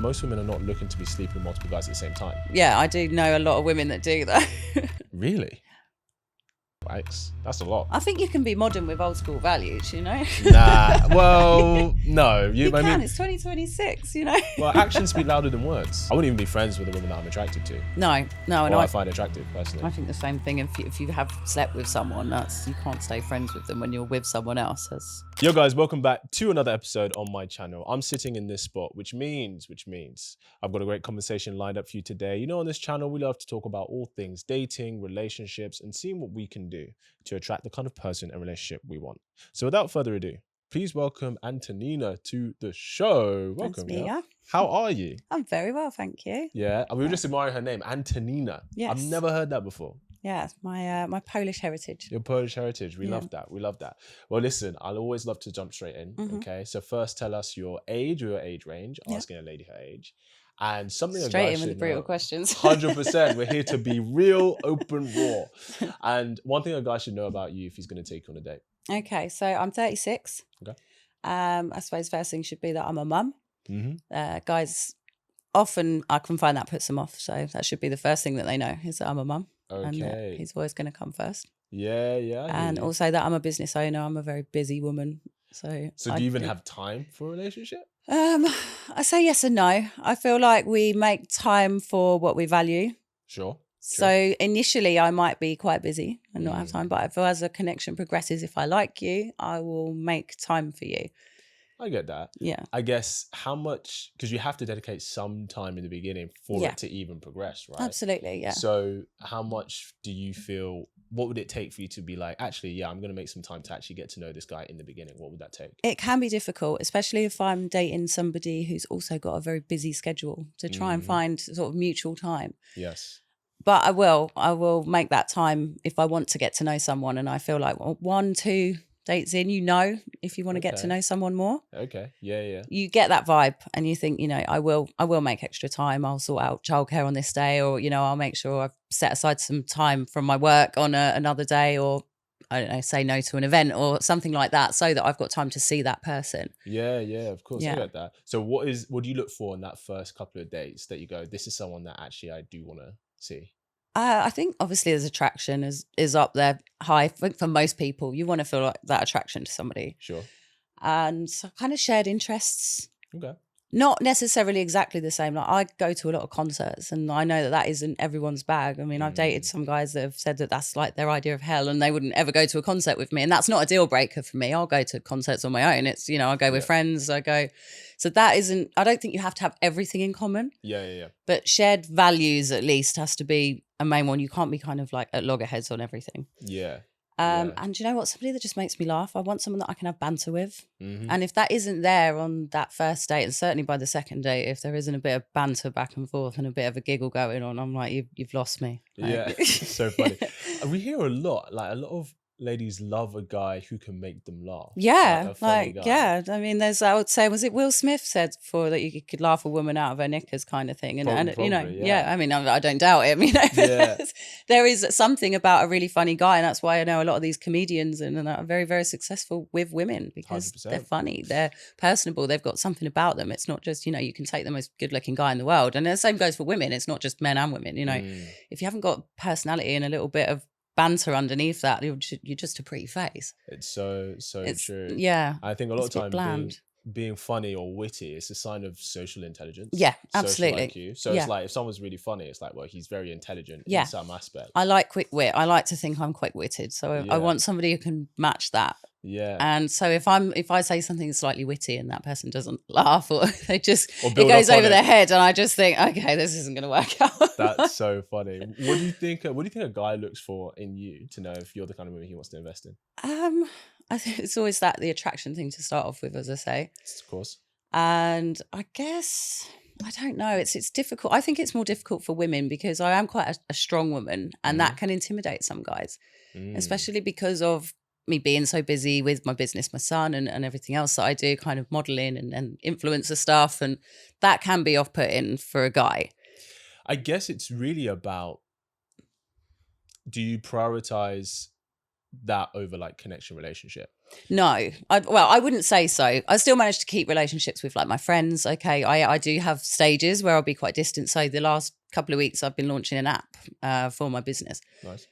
most women are not looking to be sleeping with multiple guys at the same time. Yeah, I do know a lot of women that do that. Really? Yikes, that's a lot. I think you can be modern with old school values, you know? Nah, well, no. You can, it's 2026, you know? Well, actions speak louder than words. I wouldn't even be friends with a woman that I'm attracted to. No. And I find attractive, personally. I think the same thing. If you have slept with someone, you can't stay friends with them when you're with someone else. Yo guys, welcome back to another episode on my channel. I'm sitting in this spot, which means I've got a great conversation lined up for you today. You know, on this channel, we love to talk about all things dating, relationships, and seeing what we can do to attract the kind of person and relationship we want. So without further ado, please welcome Antonina to the show. Welcome, Mia. How are you? I'm very well, thank you. Yeah, we were just admiring her name, Antonina. Yes. I've never heard that before. Yeah, it's my Polish heritage. Your Polish heritage. We love that. We love that. Well, listen, I'll always love to jump straight in. Okay. So first tell us your age or your age range, asking a lady her age. And something straight in with the brutal questions. 100%. We're here to be real, open, raw. And one thing a guy should know about you if he's going to take you on a date. Okay, so I'm 36. Okay. I suppose first thing should be that I'm a mum. Mm-hmm. Guys, often I can find that puts them off. So that should be the first thing that they know is that I'm a mum. Okay. And he's always going to come first. Yeah. And also that I'm a business owner. I'm a very busy woman. So do you even have time for a relationship? I say yes and no. I feel like we make time for what we value. Sure. So initially I might be quite busy and not have time, but as a connection progresses, if I like you, I will make time for you. I get that. Yeah. I guess how much, because you have to dedicate some time in the beginning for it to even progress, right? Absolutely, yeah. So how much do you feel, what would it take for you to be like, actually, yeah, I'm going to make some time to actually get to know this guy in the beginning? What would that take? It can be difficult, especially if I'm dating somebody who's also got a very busy schedule, to try and find sort of mutual time. Yes. But I will make that time if I want to get to know someone. And I feel like 1, 2 dates in, if you want to get to know someone more. Okay. Yeah. You get that vibe and you think, I will make extra time. I'll sort out childcare on this day, or, I'll make sure I've set aside some time from my work on another day, or I don't know, say no to an event or something like that, so that I've got time to see that person. Yeah, of course. I get that. So what do you look for in that first couple of dates that you go, this is someone that actually I do want to see? I think obviously there's attraction is up there high for most people. You want to feel like that attraction to somebody. Sure. And kind of shared interests. Okay. Not necessarily exactly the same. Like I go to a lot of concerts and I know that isn't everyone's bag. I mean, I've dated some guys that have said that that's like their idea of hell and they wouldn't ever go to a concert with me. And that's not a deal breaker for me. I'll go to concerts on my own. It's, I'll go with friends. So that isn't, I don't think you have to have everything in common. Yeah. But shared values at least has to be a main one. You can't be kind of like at loggerheads on everything. Yeah. And you know what? Somebody that just makes me laugh. I want someone that I can have banter with. And if that isn't there on that first date, and certainly by the second date, if there isn't a bit of banter back and forth and a bit of a giggle going on, I'm like, you've lost me. Yeah, it's so funny. We hear a lot of ladies love a guy who can make them laugh. Yeah, I mean, I would say, was it Will Smith said before that you could laugh a woman out of her knickers kind of thing? And probably, I mean, I don't doubt it. There is something about a really funny guy. And that's why I know a lot of these comedians and are very, very successful with women, because 100%. They're funny, they're personable, they've got something about them. It's not just, you can take the most good looking guy in the world. And the same goes for women. It's not just men and women, If you haven't got personality and a little bit of banter underneath that, you're just a pretty face. It's so true. Yeah, I think a lot of time being funny or witty is a sign of social intelligence. Yeah, absolutely. IQ. So it's like if someone's really funny, it's like, well, he's very intelligent in some aspect. I like quick wit. I like to think I'm quick witted. So I want somebody who can match that. Yeah. And so if I say something slightly witty and that person doesn't laugh, or they just it goes over their head, and I just think, okay, this isn't going to work out. That's so funny. What do you think a guy looks for in you to know if you're the kind of woman he wants to invest in? I think it's always the attraction thing to start off with, as I say. Of course. And I guess, I don't know, it's difficult. I think it's more difficult for women because I am quite a strong woman, and that can intimidate some guys, especially because of me being so busy with my business, my son, and everything else that I do, kind of modeling and influencer stuff. And that can be off-putting for a guy. I guess it's really about, do you prioritize that over like connection relationship? No, I wouldn't say so. I still manage to keep relationships with like my friends. Okay, I do have stages where I'll be quite distant. So the last couple of weeks I've been launching an app for my business. Nice.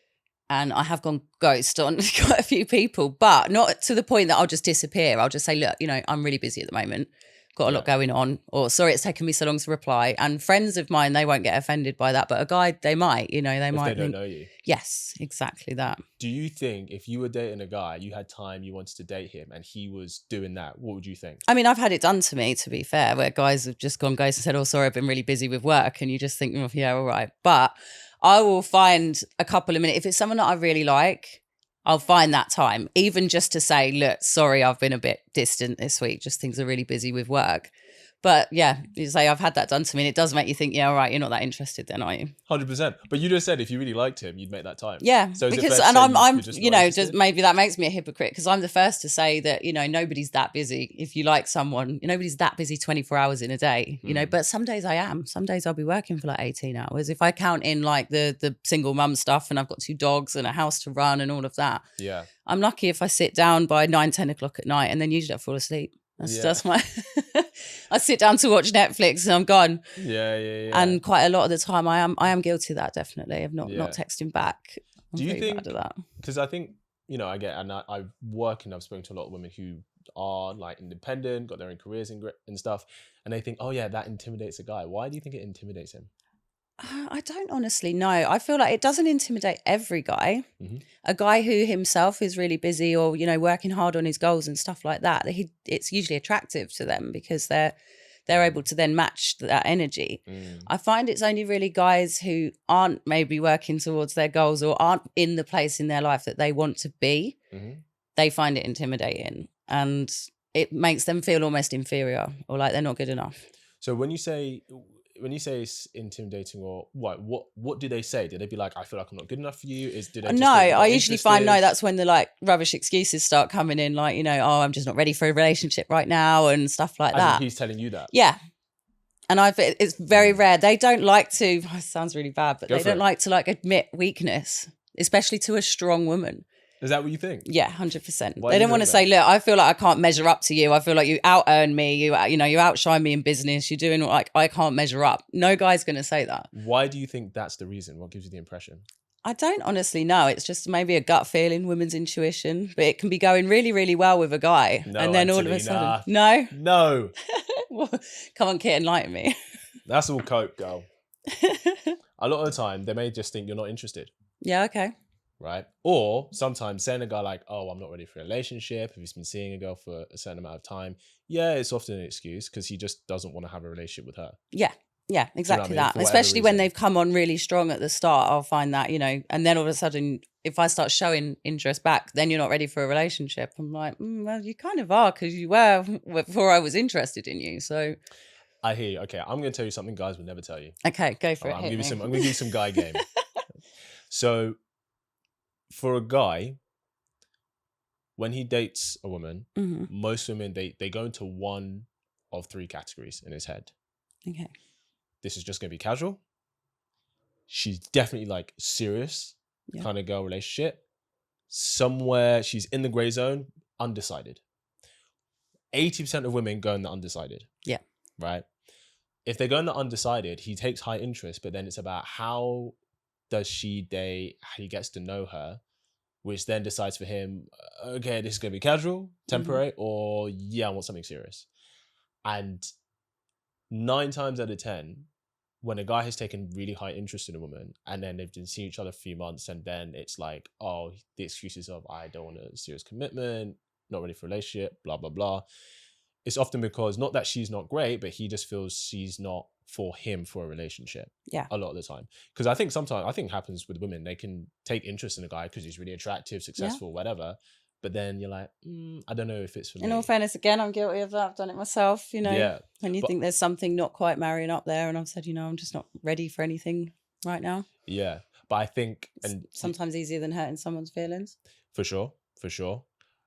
And I have gone ghost on quite a few people, but not to the point that I'll just disappear. I'll just say, look, I'm really busy at the moment. Got a lot going on, or sorry, it's taken me so long to reply. And friends of mine, they won't get offended by that, but a guy, they might, they might. If they don't know you. Yes, exactly that. Do you think if you were dating a guy, you had time, you wanted to date him, and he was doing that, what would you think? I mean, I've had it done to me, to be fair, where guys have just gone ghost and said, oh, sorry, I've been really busy with work. And you just think, oh, yeah, all right. But I will find a couple of minutes. If it's someone that I really like, I'll find that time, even just to say, look, sorry, I've been a bit distant this week. Just things are really busy with work. But yeah, you say I've had that done to me, and it does make you think, yeah, all right, you're not that interested then, are you? 100%. But you just said if you really liked him, you'd make that time. Yeah, so because I'm just maybe that makes me a hypocrite, because I'm the first to say that nobody's that busy. If you like someone, nobody's that busy 24 hours in a day. But some days I am. Some days I'll be working for like 18 hours. If I count in like the single mum stuff, and I've got 2 dogs and a house to run and all of that. Yeah, I'm lucky if I sit down by 9-10 o'clock at night, and then usually I fall asleep. That's my I sit down to watch Netflix and I'm gone. Yeah. And quite a lot of the time I am guilty of that, definitely, of not texting back. Do you think, because I think, I get, and I work and I've spoken to a lot of women who are like independent, got their own careers and stuff, and they think, oh yeah, that intimidates a guy. Why do you think it intimidates him? I don't honestly know. I feel like it doesn't intimidate every guy. Mm-hmm. A guy who himself is really busy, or working hard on his goals and stuff like that, it's usually attractive to them because they're able to then match that energy. I find it's only really guys who aren't maybe working towards their goals or aren't in the place in their life that they want to be. They find it intimidating, and it makes them feel almost inferior or like they're not good enough. So when you say it's intimidating, or what do they say? Do they be like, I feel like I'm not good enough for you? No, I usually find that's when the like rubbish excuses start coming in, like, oh, I'm just not ready for a relationship right now and stuff like that. He's telling you that? Yeah. And it's very rare. They don't like to, it sounds really bad, but they don't like to like admit weakness, especially to a strong woman. Is that what you think? Yeah, 100%. They don't want to say, look, I feel like I can't measure up to you. I feel like you out-earn me. You outshine me in business. You're doing like, I can't measure up. No guy's going to say that. Why do you think that's the reason? What gives you the impression? I don't honestly know. It's just maybe a gut feeling, women's intuition, but it can be going really, really well with a guy. No, and then Antonina. All of a sudden, no. Well, come on, Kit, enlighten me. That's all cope, girl. A lot of the time, they may just think you're not interested. Yeah, okay. Right? Or sometimes saying a guy like, oh, I'm not ready for a relationship, if he's been seeing a girl for a certain amount of time, yeah, it's often an excuse because he just doesn't want to have a relationship with her. Yeah, exactly that. Especially when they've come on really strong at the start, I'll find that, and then all of a sudden, if I start showing interest back, then you're not ready for a relationship. I'm like, well, you kind of are, because you were before I was interested in you. So I hear you. Okay, I'm going to tell you something guys would never tell you. Okay, go for it. I'm going to give you some guy game. So for a guy, when he dates a woman, most women, they go into one of 3 categories in his head. Okay. This is just going to be casual. She's definitely like serious kind of girl relationship. Somewhere she's in the gray zone, undecided. 80% of women go in the undecided. Yeah. Right? If they go in the undecided, he takes high interest, but then it's about how does she date, how he gets to know her, which then decides for him, okay, this is going to be casual, temporary, or yeah, I want something serious. And 9 times out of 10, when a guy has taken really high interest in a woman and then they've been seeing each other for a few months and then it's like, oh, the excuses of I don't want a serious commitment, not ready for a relationship, blah, blah, blah. It's often because not that she's not great, but he just feels she's not for him for a relationship. Yeah. A lot of the time. Because I think it happens with women, they can take interest in a guy because he's really attractive, successful, whatever. But then you're like, I don't know if it's for me. In all fairness, again, I'm guilty of that. I've done it myself, Yeah. When you think there's something not quite marrying up there, and I've said, I'm just not ready for anything right now. Yeah. But I think... and sometimes easier than hurting someone's feelings. For sure.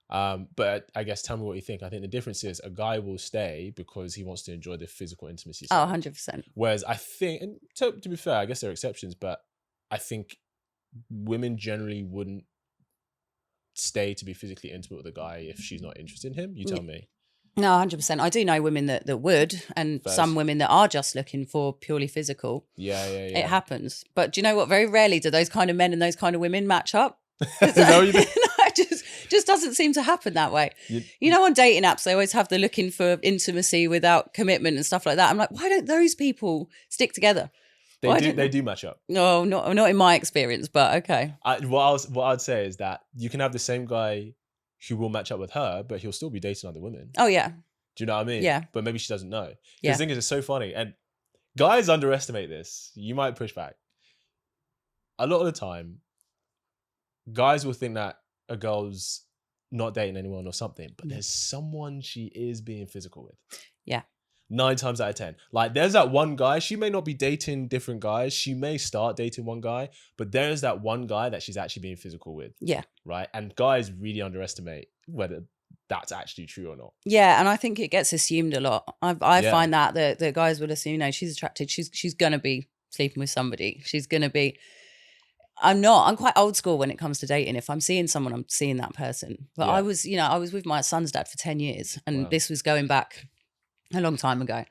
But I guess tell me what you think. I think the difference is a guy will stay because he wants to enjoy the physical intimacy. Oh, 100%. Whereas I think, and to be fair, I guess there are exceptions, but I think women generally wouldn't stay to be physically intimate with a guy if she's not interested in him? You tell me. No, 100%. I do know women that would, and Fairs. some women that are just looking for purely physical. Yeah. It happens. But do you know what? Very rarely do those kind of men and those kind of women match up. Is that what you think? No, it just doesn't seem to happen that way. You know, on dating apps, they always have the looking for intimacy without commitment and stuff like that. I'm like, why don't those people stick together? They do match up. No, not in my experience, but okay. What I'd say is that you can have the same guy who will match up with her, but he'll still be dating other women. Oh, yeah. Do you know what I mean? Yeah. But maybe she doesn't know. Yeah. The thing is, it's so funny. And guys underestimate this. You might push back. A lot of the time, guys will think that a girl's not dating anyone or something, but there's someone she is being physical with. Yeah. 9 times out of 10. Like, there's that one guy, she may not be dating different guys. She may start dating one guy, but there's that one guy that she's actually being physical with. Yeah. Right? And guys really underestimate whether that's actually true or not. Yeah, and I think it gets assumed a lot. I find that the guys will assume, she's attracted, she's going to be sleeping with somebody. She's going to be... I'm quite old school when it comes to dating. If I'm seeing someone, I'm seeing that person. But I was with my son's dad for 10 years, and this was going back a long time ago.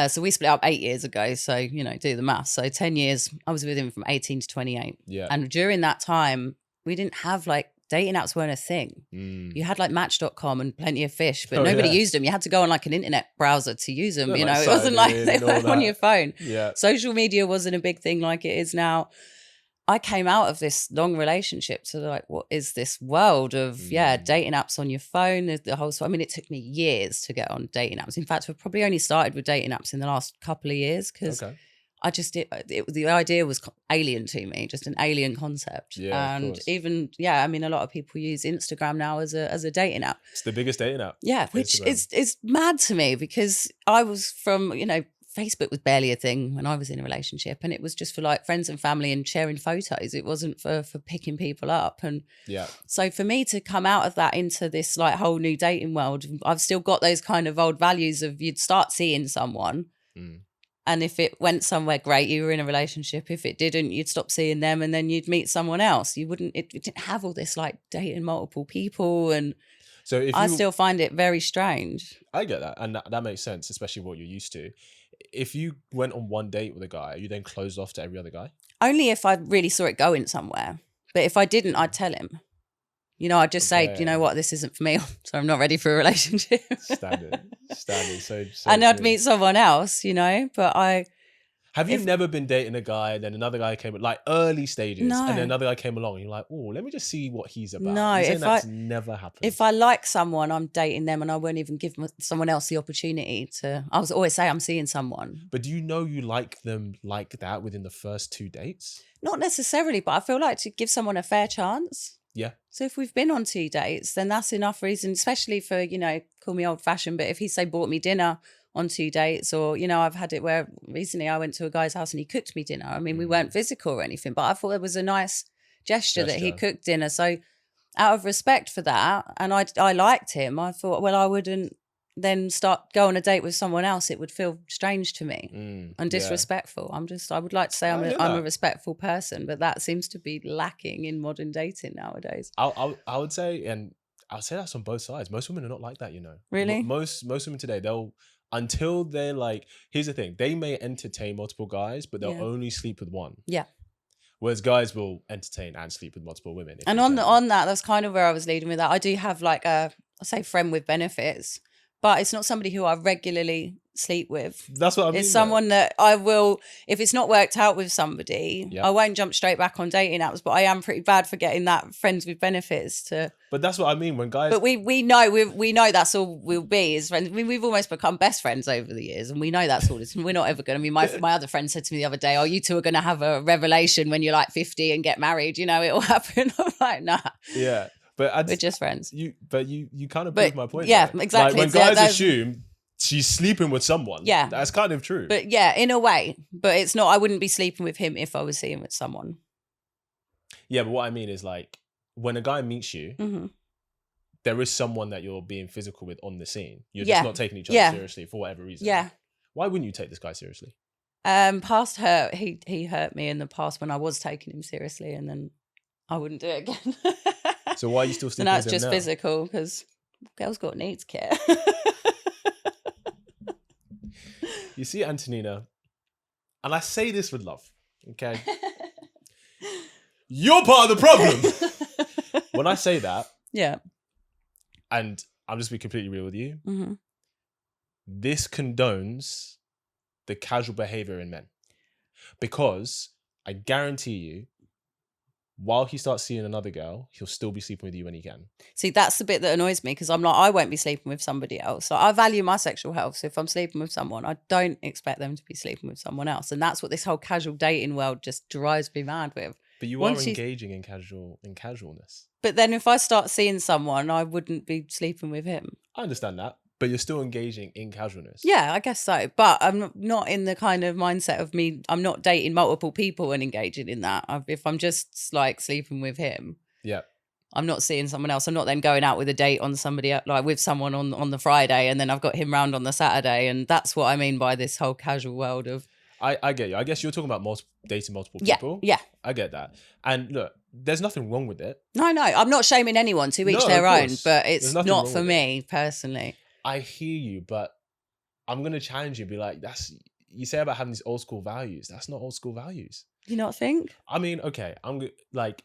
So we split up 8 years ago. So, do the math. So 10 years, I was with him from 18 to 28. Yeah. And during that time, we didn't have dating apps weren't a thing. You had Match.com and Plenty of Fish, but nobody used them. You had to go on an internet browser to use them. It wasn't like they were on your phone. Yeah. Social media wasn't a big thing like it is now. I came out of this long relationship to what is this world of, dating apps on your phone, the whole, it took me years to get on dating apps. In fact, I've probably only started with dating apps in the last couple of years because I just, the idea was alien to me, just an alien concept. Yeah, and even, a lot of people use Instagram now as a dating app. It's the biggest dating app. Yeah, which is mad to me because I was from, Facebook was barely a thing when I was in a relationship, and it was just for friends and family and sharing photos. It wasn't for picking people up. And so for me to come out of that into this whole new dating world, I've still got those kind of old values of you'd start seeing someone and if it went somewhere great, you were in a relationship. If it didn't, you'd stop seeing them and then you'd meet someone else. You wouldn't, it didn't have all this dating multiple people. And so I still find it very strange. I get that. And that makes sense, especially what you're used to. If you went on one date with a guy, are you then closed off to every other guy? Only if I really saw it going somewhere. But if I didn't, I'd tell him. I'd just say, you know what, this isn't for me. So I'm not ready for a relationship. Standard. So and I'd meet someone else, but Have you never been dating a guy and then another guy came, early stages, No. and then another guy came along and you're like, oh, let me just see what he's about? No, You're saying that's never happened. If I like someone, I'm dating them and I won't even give someone else the opportunity to, I was always say I'm seeing someone. But do you know you like them like that within the first 2 dates? Not necessarily, but I feel like to give someone a fair chance. Yeah. So if we've been on 2 dates, then that's enough reason, especially for, call me old fashioned, but if he say bought me dinner on 2 dates, or, I've had it where recently I went to a guy's house and he cooked me dinner. We weren't physical or anything, but I thought it was a nice gesture that he cooked dinner. So out of respect for that, and I liked him, I thought, well, I wouldn't then go on a date with someone else. It would feel strange to me and disrespectful. I would like to say I'm a respectful person, but that seems to be lacking in modern dating nowadays. I would say, and I'll say that's on both sides. Most women are not like that, Really? Most women today, until they're here's the thing, they may entertain multiple guys, but they'll only sleep with one. Yeah. Whereas guys will entertain and sleep with multiple women. And on that, that's kind of where I was leading with that. I do have I say friend with benefits, but it's not somebody who I regularly sleep with. That's what I mean. It's someone that I will, if it's not worked out with somebody, I won't jump straight back on dating apps, but I am pretty bad for getting that friends with benefits to. But that's what I mean when guys. But we know that's all we'll be as friends. We've almost become best friends over the years, and we know that's all. We're not ever going to. My other friend said to me the other day, "Oh, you two are going to have a revelation when you're 50 and get married. It will happen." I'm like, nah. Yeah. But we're just friends. You kind of proved my point. Yeah, though. exactly. When guys assume she's sleeping with someone, that's kind of true. But in a way. But it's not, I wouldn't be sleeping with him if I was seeing with someone. Yeah, but what I mean is when a guy meets you, there is someone that you're being physical with on the scene. You're just not taking each other seriously for whatever reason. Yeah. Why wouldn't you take this guy seriously? Past hurt, he hurt me in the past when I was taking him seriously, and then I wouldn't do it again. So why are you still So sleeping now with it's him just now? physical because girls got needs, care. You see, Antonina, and I say this with love, okay? You're part of the problem. When I say that, Yeah. and I'm just being completely real with you, Mm-hmm. this condones the casual behavior in men. Because I guarantee you, while he starts seeing another girl, he'll still be sleeping with you when he can. See, that's the bit that annoys me because I'm like, I won't be sleeping with somebody else. So I value my sexual health. So if I'm sleeping with someone, I don't expect them to be sleeping with someone else. And that's what this whole casual dating world just drives me mad with. But you Once are engaging in casualness. But then if I start seeing someone, I wouldn't be sleeping with him. I understand that, but you're still engaging in casualness. Yeah, I guess so. But I'm not in the kind of mindset of me. I'm not dating multiple people and engaging in that. If I'm just like sleeping with him, Yeah. I'm not seeing someone else. I'm not then going out with a date on somebody like with someone on the Friday, and then I've got him round on the Saturday, and that's what I mean by this whole casual world of. I get you. I guess you're talking about dating multiple Yeah, people. yeah. I get that. And look, there's nothing wrong with it. No, I'm not shaming anyone. To each No, their of own, course. but There's it's nothing not wrong for with me personally. I hear you, but I'm gonna challenge you. Be like, you say about having these old school values. That's not old school values. You not think? I mean, okay, like,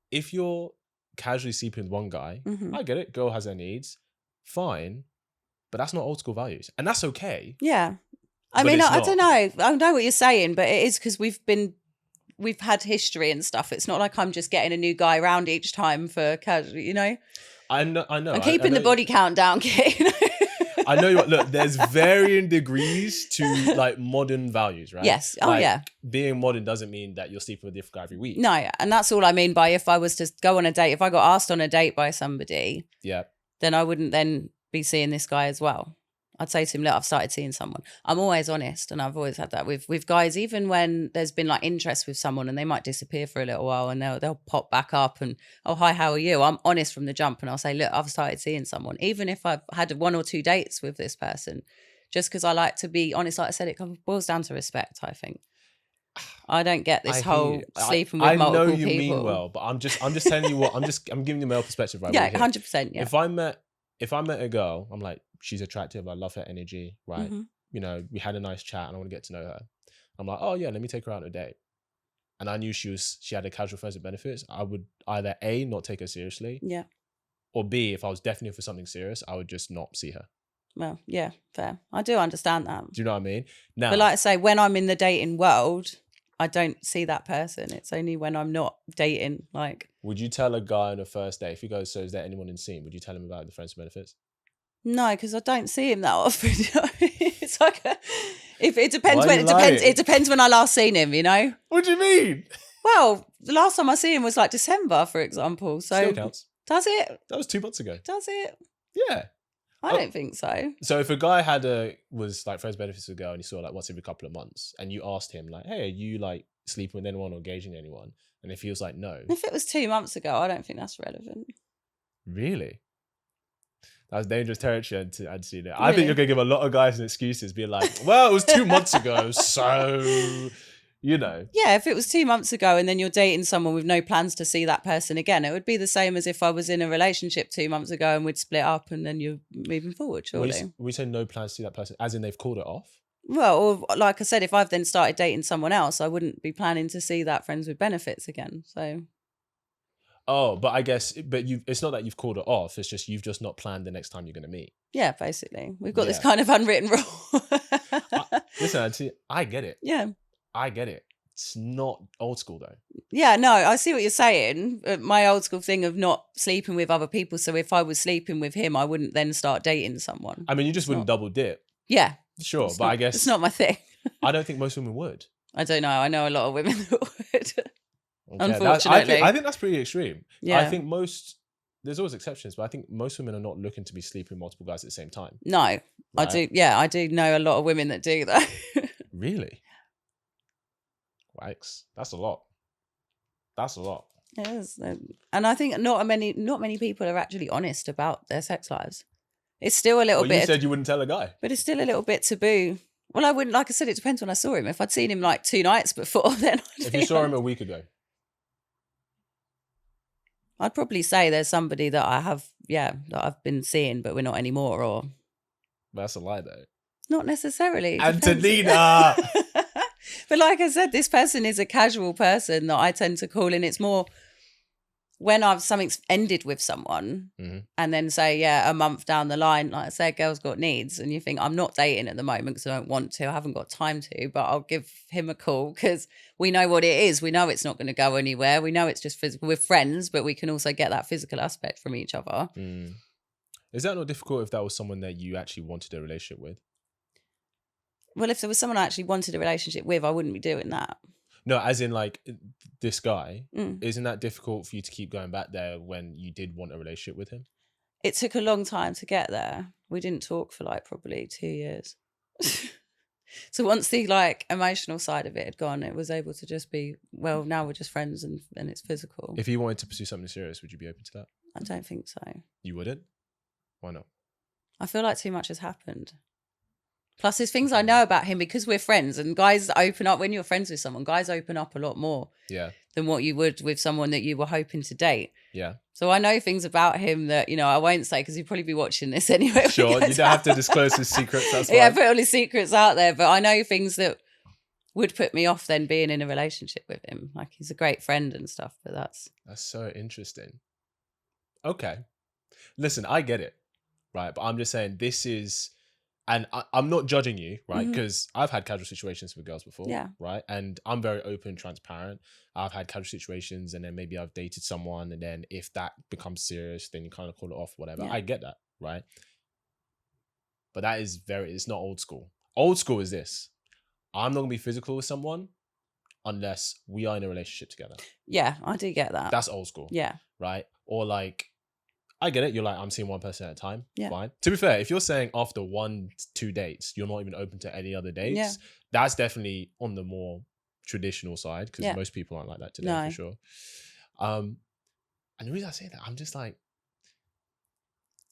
if you're casually sleeping with one guy, Mm-hmm. I get it. Girl has her needs, fine, but that's not old school values, and that's okay. Yeah. I But mean, it's I don't not. know. I know what you're saying, but it is because we've had history and stuff. It's not like I'm just getting a new guy around each time for casual, you know? I know. I'm keeping the body count down, kid. I know. Look, there's varying degrees to like modern values, right? Yes. Oh, like, yeah. Being modern doesn't mean that you're sleeping with a different guy every week. No, and that's all I mean by if I was to go on a date, if I got asked on a date by somebody, Yeah. then I wouldn't then be seeing this guy as well. I'd say to him, look, I've started seeing someone. I'm always honest, and I've always had that with guys, even when there's been like interest with someone and they might disappear for a little while and they'll pop back up and, oh, hi, how are you? I'm honest from the jump and I'll say, look, I've started seeing someone, even if I've had 1 or 2 dates with this person, just because I like to be honest. Like I said, it boils down to respect, I think. I don't get this whole sleeping with multiple people. I know you mean well, but I'm just telling you what, I'm giving you male perspective right Yeah, 100%. Yeah. If I met a girl, I'm like, she's attractive, I love her energy, right? Mm-hmm. You know, we had a nice chat and I want to get to know her. I'm like, oh yeah, let me take her out on a date. And I knew she had a casual friends with benefits. I would either A, not take her seriously. Yeah. Or B, if I was definitely for something serious, I would just not see her. Well, yeah, fair. I do understand that. Do you know what I mean? Now, but like I say, when I'm in the dating world, I don't see that person. It's only when I'm not dating. Like, would you tell a guy on a first date, if he goes, so is there anyone in scene? Would you tell him about the friends with benefits? No, because I don't see him that often. It's like it depends it depends when I last seen him. You know. What do you mean? Well, the last time I see him was like December, for example. So still counts. Does it? That was 2 months ago. Does it? Yeah. I don't think so. So if a guy was like friends benefits with a girl and you saw like once every couple of months and you asked him like, hey, are you like sleeping with anyone or engaging anyone? And if he was like, no. If it was 2 months ago, I don't think that's relevant. Really? That's dangerous territory, I'd see that. I think you're going to give a lot of guys excuses, being like, well, it was 2 months ago, so, you know. Yeah, if it was 2 months ago and then you're dating someone with no plans to see that person again, it would be the same as if I was in a relationship 2 months ago and we'd split up and then you're moving forward, surely. We say no plans to see that person, as in they've called it off? Well, or like I said, if I've then started dating someone else, I wouldn't be planning to see that friends with benefits again, so... Oh, but I guess, it's not that you've called it off. It's just you've just not planned the next time you're going to meet. Yeah, basically, we've got this kind of unwritten rule. Listen, Auntie, I get it. Yeah, I get it. It's not old school though. Yeah, no, I see what you're saying. My old school thing of not sleeping with other people. So if I was sleeping with him, I wouldn't then start dating someone. I mean, you just wouldn't double dip. Yeah, sure, but I guess it's not my thing. I don't think most women would. I don't know. I know a lot of women that would. Okay, unfortunately, I think that's pretty extreme. Yeah. I think there's always exceptions, but I think most women are not looking to be sleeping with multiple guys at the same time. No, right? I do. Yeah, I do know a lot of women that do that. Really? Yikes. That's a lot. That's a lot. It is. And I think not many people are actually honest about their sex lives. It's still a little bit. You said you wouldn't tell a guy. But it's still a little bit taboo. Well, I wouldn't, like I said, it depends when I saw him. If I'd seen him like 2 nights before, then if you saw him a week ago. I'd probably say there's somebody that I have, that I've been seeing, but we're not anymore, or That's a lie, though. not necessarily. Depends. Antonina! But like I said, this person is a casual person that I tend to call, and it's more when something's ended with someone, and then say, a month down the line, like I say, a girl's got needs, and you think, I'm not dating at the moment because I don't want to, I haven't got time to, but I'll give him a call because we know what it is. We know it's not going to go anywhere. We know it's just physical. We're friends, but we can also get that physical aspect from each other. Is that not difficult if that was someone that you actually wanted a relationship with? Well, if there was someone I actually wanted a relationship with, I wouldn't be doing that. No, as in like this guy, isn't that difficult for you to keep going back there when you did want a relationship with him? It took a long time to get there. We didn't talk for like probably 2 years. So once the like emotional side of it had gone, it was able to just be, well, now we're just friends and it's physical. If he wanted to pursue something serious, would you be open to that? I don't think so. You wouldn't? Why not? I feel like too much has happened. Plus, there's things I know about him because we're friends, and guys open up when you're friends with someone. Guys open up a lot more than what you would with someone that you were hoping to date. Yeah. So I know things about him that, I won't say because he'd probably be watching this anyway. Sure, you don't have to disclose his secrets. That's fine. Yeah, put all his secrets out there. But I know things that would put me off then being in a relationship with him. Like, he's a great friend and stuff, but that's so interesting. Okay. Listen, I get it, right? But I'm just saying this is... And I'm not judging you, right? Because I've had casual situations with girls before, right? And I'm very open, transparent. I've had casual situations, and then maybe I've dated someone, and then if that becomes serious, then you kind of call it off, whatever. I get that, right? But that is it's not old school. Old school is this. I'm not going to be physical with someone unless we are in a relationship together. Yeah, I do get that. That's old school. Yeah. Right? Or like... I get it. You're like, I'm seeing one person at a time. Yeah. Fine. To be fair, if you're saying after 1-2 dates, you're not even open to any other dates, that's definitely on the more traditional side because most people aren't like that today for sure. And the reason I say that, I'm just like,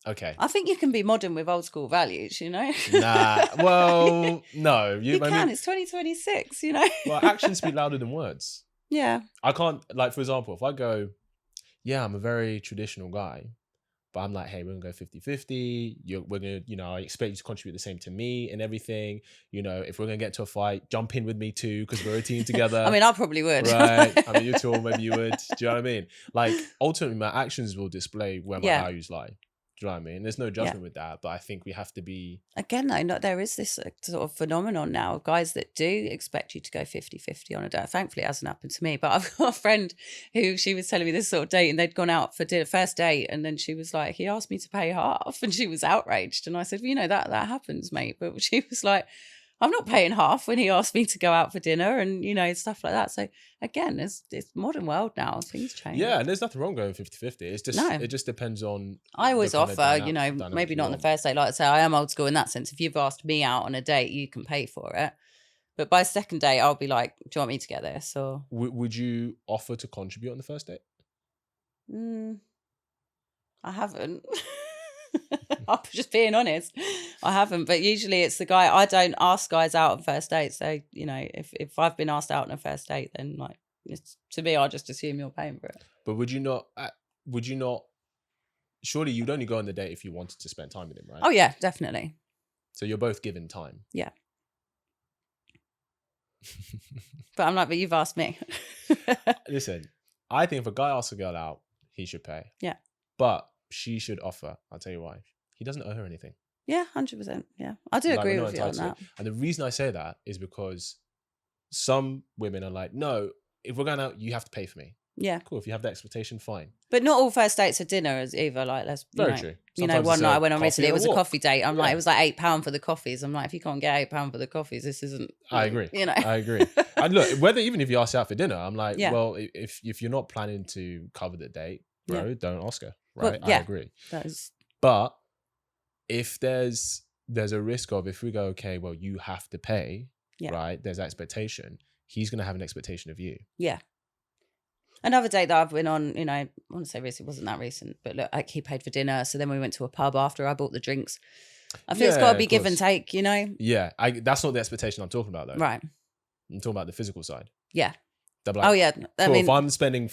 okay. I think you can be modern with old school values, Nah. Well, no. You can. It's 2026, Well, actions speak louder than words. Yeah. I can't, like, for example, if I go, I'm a very traditional guy, but I'm like, hey, we're going to go 50-50. We're going to, I expect you to contribute the same to me and everything. If we're going to get to a fight, jump in with me too, because we're a team together. I mean, I probably would. Right. I mean, you too, maybe you would. Do you know what I mean? Like, ultimately, my actions will display where my values lie. Do you know what I mean? There's no judgment with that, but I think we have to be... Again, though, there is this sort of phenomenon now of guys that do expect you to go 50-50 on a date. Thankfully, it hasn't happened to me, but I've got a friend who she was telling me this sort of date, and they'd gone out for dinner, first date, and then she was like, he asked me to pay half, and she was outraged. And I said, well, that happens, mate. But she was like, I'm not paying half when he asked me to go out for dinner and, stuff like that. So again, it's modern world now. Things change. Yeah, and there's nothing wrong going 50-50. It's just, it just depends on... I always offer, maybe not on the first date. Like I say, I am old school in that sense. If you've asked me out on a date, you can pay for it. But by second date, I'll be like, do you want me to get this? Or would you offer to contribute on the first date? I haven't. I'm just being honest. I haven't, but usually it's the guy. I don't ask guys out on first dates. So, if I've been asked out on a first date, then like, to me, I just assume you're paying for it. But would you not, surely you'd only go on the date if you wanted to spend time with him, right? Oh yeah, definitely. So you're both given time. Yeah. But I'm like, but you've asked me. Listen, I think if a guy asks a girl out, he should pay. Yeah. But she should offer. I'll tell you why. He doesn't owe her anything. Yeah, 100%. Yeah. I do agree with you on that. And the reason I say that is because some women are like, no, if we're going out, you have to pay for me. Yeah. Cool. If you have that expectation, fine. But not all first dates are dinner as either. Like, let's very true. One night I went on recently, it was a coffee date. I'm like, it was like £8 for the coffees. I'm like, if you can't get £8 for the coffees, this isn't. I agree. I agree. And look, even if you ask out for dinner, I'm like, well, if you're not planning to cover the date, bro, don't ask her. Right? Well, I agree. But if there's a risk of, if we go, okay, well, you have to pay, right? There's expectation. He's going to have an expectation of you. Yeah. Another date that I've been on, I want to say recent, wasn't that recent, but look, like, he paid for dinner. So then we went to a pub after. I bought the drinks. I think it's got to be give and take, Yeah. That's not the expectation I'm talking about, though. Right. I'm talking about the physical side. Yeah. Like, yeah. Cool, if I'm spending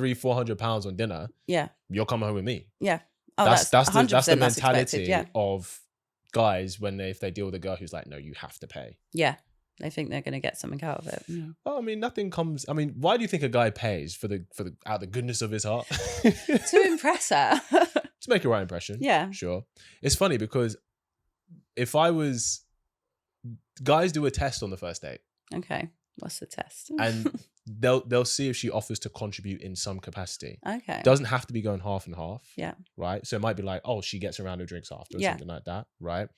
£300-400 on dinner, Yeah. you're coming home with me. Yeah. Oh, That's the 100% mentality expected, of guys if they deal with a girl who's like, no, you have to pay. Yeah. They think they're going to get something out of it. Yeah. Oh, I mean, nothing comes. I mean, why do you think a guy pays for the out of the goodness of his heart? To impress her. To make a right impression. Yeah. Sure. It's funny because if I was, guys do a test on the first date. Okay. What's the test? And they'll see if she offers to contribute in some capacity. Okay. Doesn't have to be going half and half. Yeah. Right. So it might be like, oh, she gets a round of drinks after or Yeah. something like that. Right.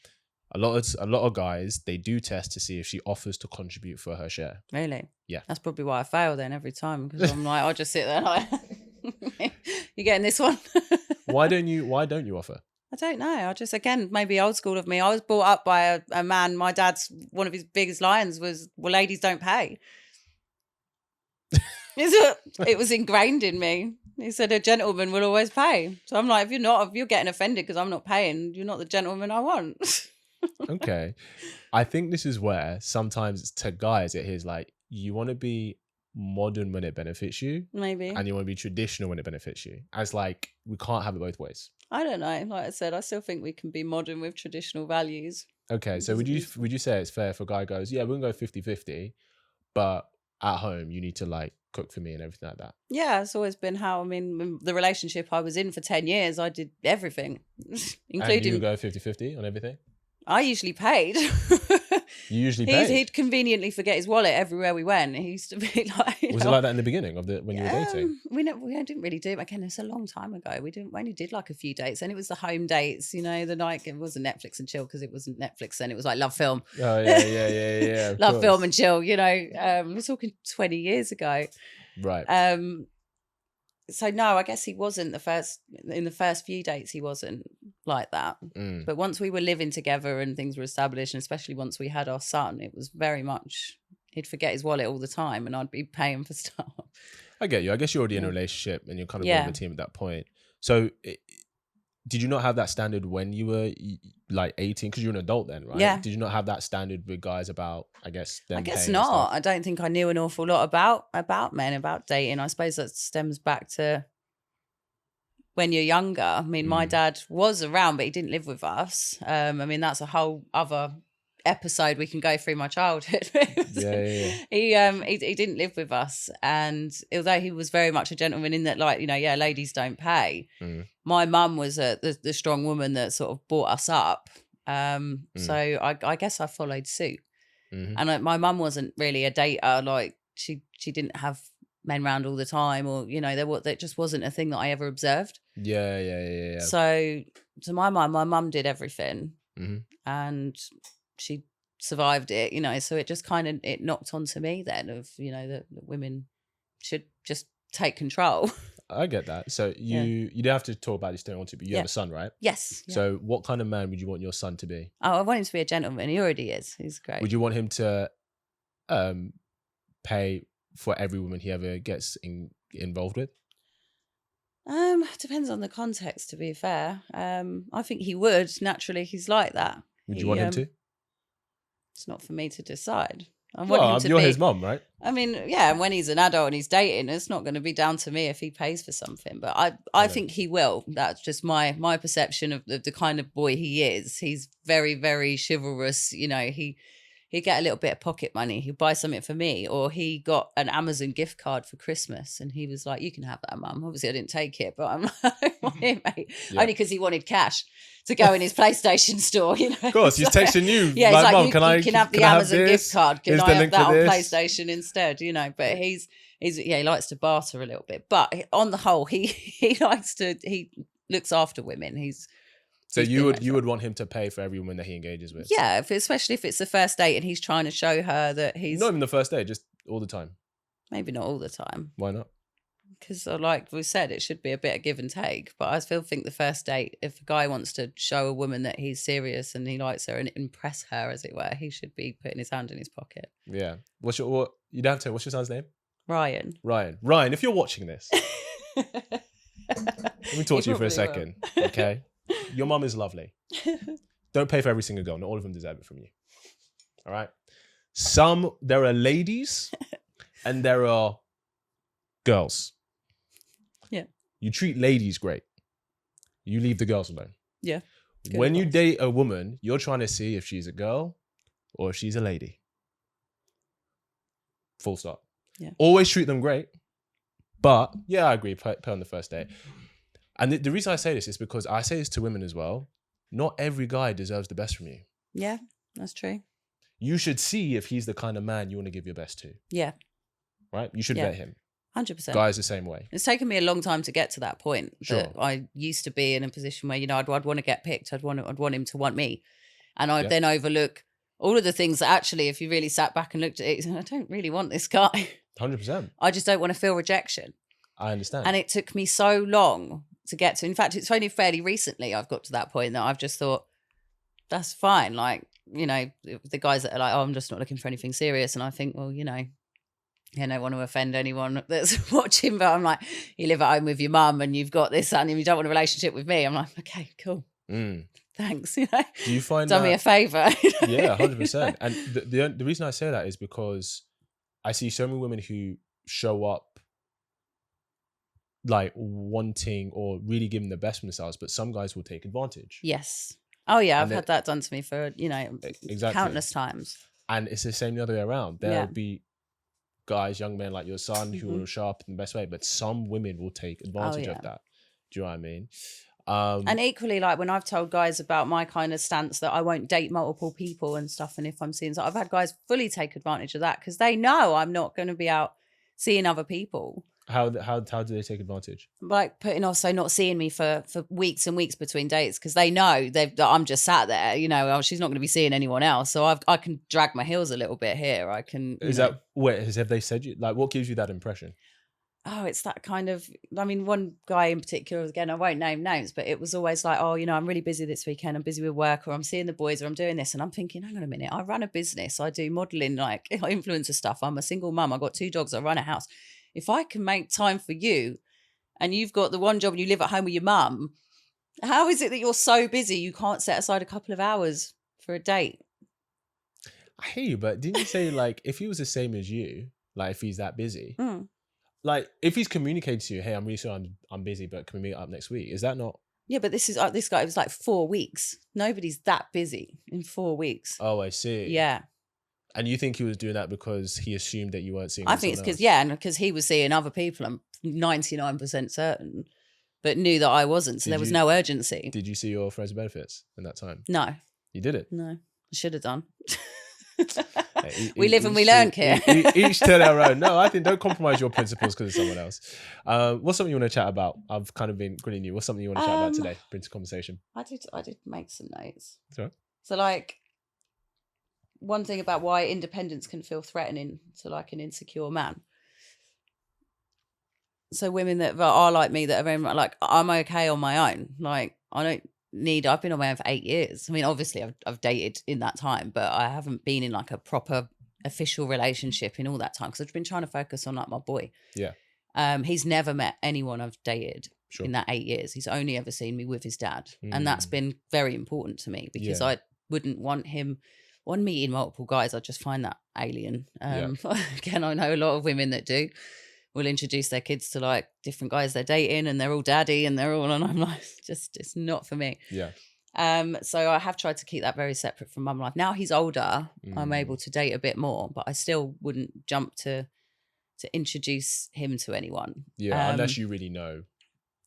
A lot of guys, they do test to see if she offers to contribute for her share. Really? Yeah. That's probably why I fail then every time, because I'm like, I'll just sit there like, you getting this one? Why don't you offer? I don't know. I just, again, maybe old school of me. I was brought up by a man. My dad's, one of his biggest lines was, well, ladies don't pay. It was ingrained in me. He said a gentleman will always pay. So I'm like, if you're getting offended because I'm not paying, you're not the gentleman I want. Okay. I think this is where sometimes to guys it is like, you want to be modern when it benefits you. Maybe. And you want to be traditional when it benefits you. As like, we can't have it both ways. I don't know. Like I said, I still think we can be modern with traditional values. Okay. So would you say it's fair if a guy goes, yeah, we're going to go 50-50, but at home you need to like cook for me and everything like that? Yeah, it's always been how, I mean, the relationship I was in for 10 years, I did everything, including... And you would go 50-50 on everything? I usually paid. You usually paid? He'd conveniently forget his wallet everywhere we went. He used to be like... Was it like that in the beginning of when you were dating? We didn't really do it. Again, it's a long time ago. We only did like a few dates, and it was the home dates, the night. It wasn't Netflix and chill because it wasn't Netflix then. It was like Love Film. Oh, yeah. Love Film and chill, we're talking 20 years ago. Right. So no, I guess he wasn't in the first few dates, he wasn't like that. But once we were living together and things were established, and especially once we had our son, it was very much, he'd forget his wallet all the time and I'd be paying for stuff. I get you. I guess you're already in a relationship and you're kind of building a team at that point. So did you not have that standard when you were like 18? Because you're an adult then, right? Yeah. Did you not have that standard with guys about, I guess, them I guess paying not. I don't think I knew an awful lot about men, about dating. I suppose that stems back to when you're younger. I mean, my dad was around, but he didn't live with us. I mean, that's a whole other episode we can go through my childhood. He didn't live with us, and although he was very much a gentleman in that, like, ladies don't pay. My mum was the strong woman that sort of brought us up. So I guess I followed suit. And my mum wasn't really a dater. Like she didn't have men round all the time, or there just wasn't a thing that I ever observed. Yeah. So to my mum did everything, and she survived it. So it just kind of knocked onto me then of that women should just take control. I get that. So you don't have to talk about this, don't want to, but you have a son, right? Yes. Yeah. So what kind of man would you want your son to be? Oh, I want him to be a gentleman. He already is. He's great. Would you want him to pay for every woman he ever gets involved with? Depends on the context, to be fair. I think he would. Naturally, he's like that. Would you want him to? It's not for me to decide. I want him to you're be his mum, right? I mean, yeah, when he's an adult and he's dating, it's not going to be down to me if he pays for something. But I think he will. That's just my perception of the kind of boy he is. He's very, very chivalrous. He'd get a little bit of pocket money. He'd buy something for me, or he got an Amazon gift card for Christmas, and he was like, "You can have that, Mum." Obviously, I didn't take it, but I'm like, "Here, mate," only because he wanted cash to go in his PlayStation store. Of course, he's texting you. Yeah, like, Mum, you can have the Amazon gift card. Can Here's I have that on this? PlayStation instead? But he likes to barter a little bit, but on the whole, he looks after women. So you would want him to pay for every woman that he engages with? Yeah, especially if it's the first date and he's trying to show her that he's... Not even the first date, just all the time. Maybe not all the time. Why not? Because like we said, it should be a bit of give and take. But I still think the first date, if a guy wants to show a woman that he's serious and he likes her and impress her, as it were, he should be putting his hand in his pocket. Yeah. You don't have to. What's your son's name? Ryan. Ryan, if you're watching this, let me talk to you for a second, okay? Your mum is lovely. Don't pay for every single girl. Not all of them deserve it from you. All right? There are ladies and there are girls. You treat ladies great. You leave the girls alone. Yeah. Good When you advice. date a woman, you're trying to see if she's a girl or if she's a lady. Full stop. Yeah. Always treat them great. But yeah, I agree. Pay on the first date. And the reason I say this is because I say this to women as well. Not every guy deserves the best from you. Yeah, that's true. You should see if he's the kind of man you want to give your best to. Yeah. Right? You should Yeah. vet him. 100%. Guys the same way. It's taken me a long time to get to that point. Sure. That I used to be in a position where, I'd want to get picked. I'd want him to want me. And I'd then overlook all of the things that actually, if you really sat back and looked at it, I don't really want this guy. 100%. I just don't want to feel rejection. I understand. And it took me so long to get to. In fact, it's only fairly recently I've got to that point that I've just thought, that's fine. Like, the guys that are like, oh, I'm just not looking for anything serious. And I think, well, I don't want to offend anyone that's watching, but I'm like, you live at home with your mum and you've got this and you don't want a relationship with me. I'm like, okay, cool. Thanks. Do you find done me a favour? Yeah, 100%. And the reason I say that is because I see so many women who show up like wanting or really giving the best from themselves, but some guys will take advantage. Yes. Oh yeah, I've had that done to me for exactly. countless times. And it's the same the other way around. There'll be guys, young men like your son, who will show up in the best way, but some women will take advantage of that. Do you know what I mean? And equally, like when I've told guys about my kind of stance that I won't date multiple people and stuff, and if I'm seeing, so I've had guys fully take advantage of that because they know I'm not going to be out seeing other people. How do they take advantage? Like putting off, so not seeing me for weeks and weeks between dates because they know that I'm just sat there. She's not going to be seeing anyone else, so I can drag my heels a little bit here. I can. Have they said you like what gives you that impression? Oh, it's that kind of. I mean, one guy in particular. Again, I won't name names, but it was always like, oh, I'm really busy this weekend. I'm busy with work, or I'm seeing the boys, or I'm doing this, and I'm thinking, hang on a minute, I run a business. I do modelling, like influencer stuff. I'm a single mum. I've got 2 dogs. I run a house. If I can make time for you and you've got the one job and you live at home with your mum, how is it that you're so busy you can't set aside a couple of hours for a date? I hear you, but didn't you say like if he was the same as you, like if he's that busy, like if he's communicating to you, hey, I'm really sorry, I'm busy, but can we meet up next week? Is that not? Yeah, but this guy, it was like 4 weeks. Nobody's that busy in 4 weeks. Oh, I see. Yeah. And you think he was doing that because he assumed that you weren't seeing? I think it's because he was seeing other people. I'm 99% certain, but knew that I wasn't. So there was no urgency. Did you see your friends with benefits in that time? No. You didn't? No, I should have done. We live and we learn, here. Each to their own. No, I think don't compromise your principles because of someone else. What's something you want to chat about? I've kind of been grilling you. What's something you want to chat about today? Bring to conversation. I did make some notes. Sorry? So like, one thing about why independence can feel threatening to like an insecure man. So women that are like me, that are very much like, I'm okay on my own. Like I've been on my own for 8 years. I mean, obviously I've dated in that time, but I haven't been in like a proper official relationship in all that time because I've been trying to focus on like my boy. Yeah. He's never met anyone I've dated in that 8 years. He's only ever seen me with his dad. And that's been very important to me because I wouldn't want him meeting multiple guys. I just find that alien. Again, I know a lot of women that will introduce their kids to like different guys they're dating and they're all daddy and and I'm like, it's not for me. Yeah. So I have tried to keep that very separate from mum life. Now he's older, I'm able to date a bit more, but I still wouldn't jump to introduce him to anyone. Yeah, unless you really know.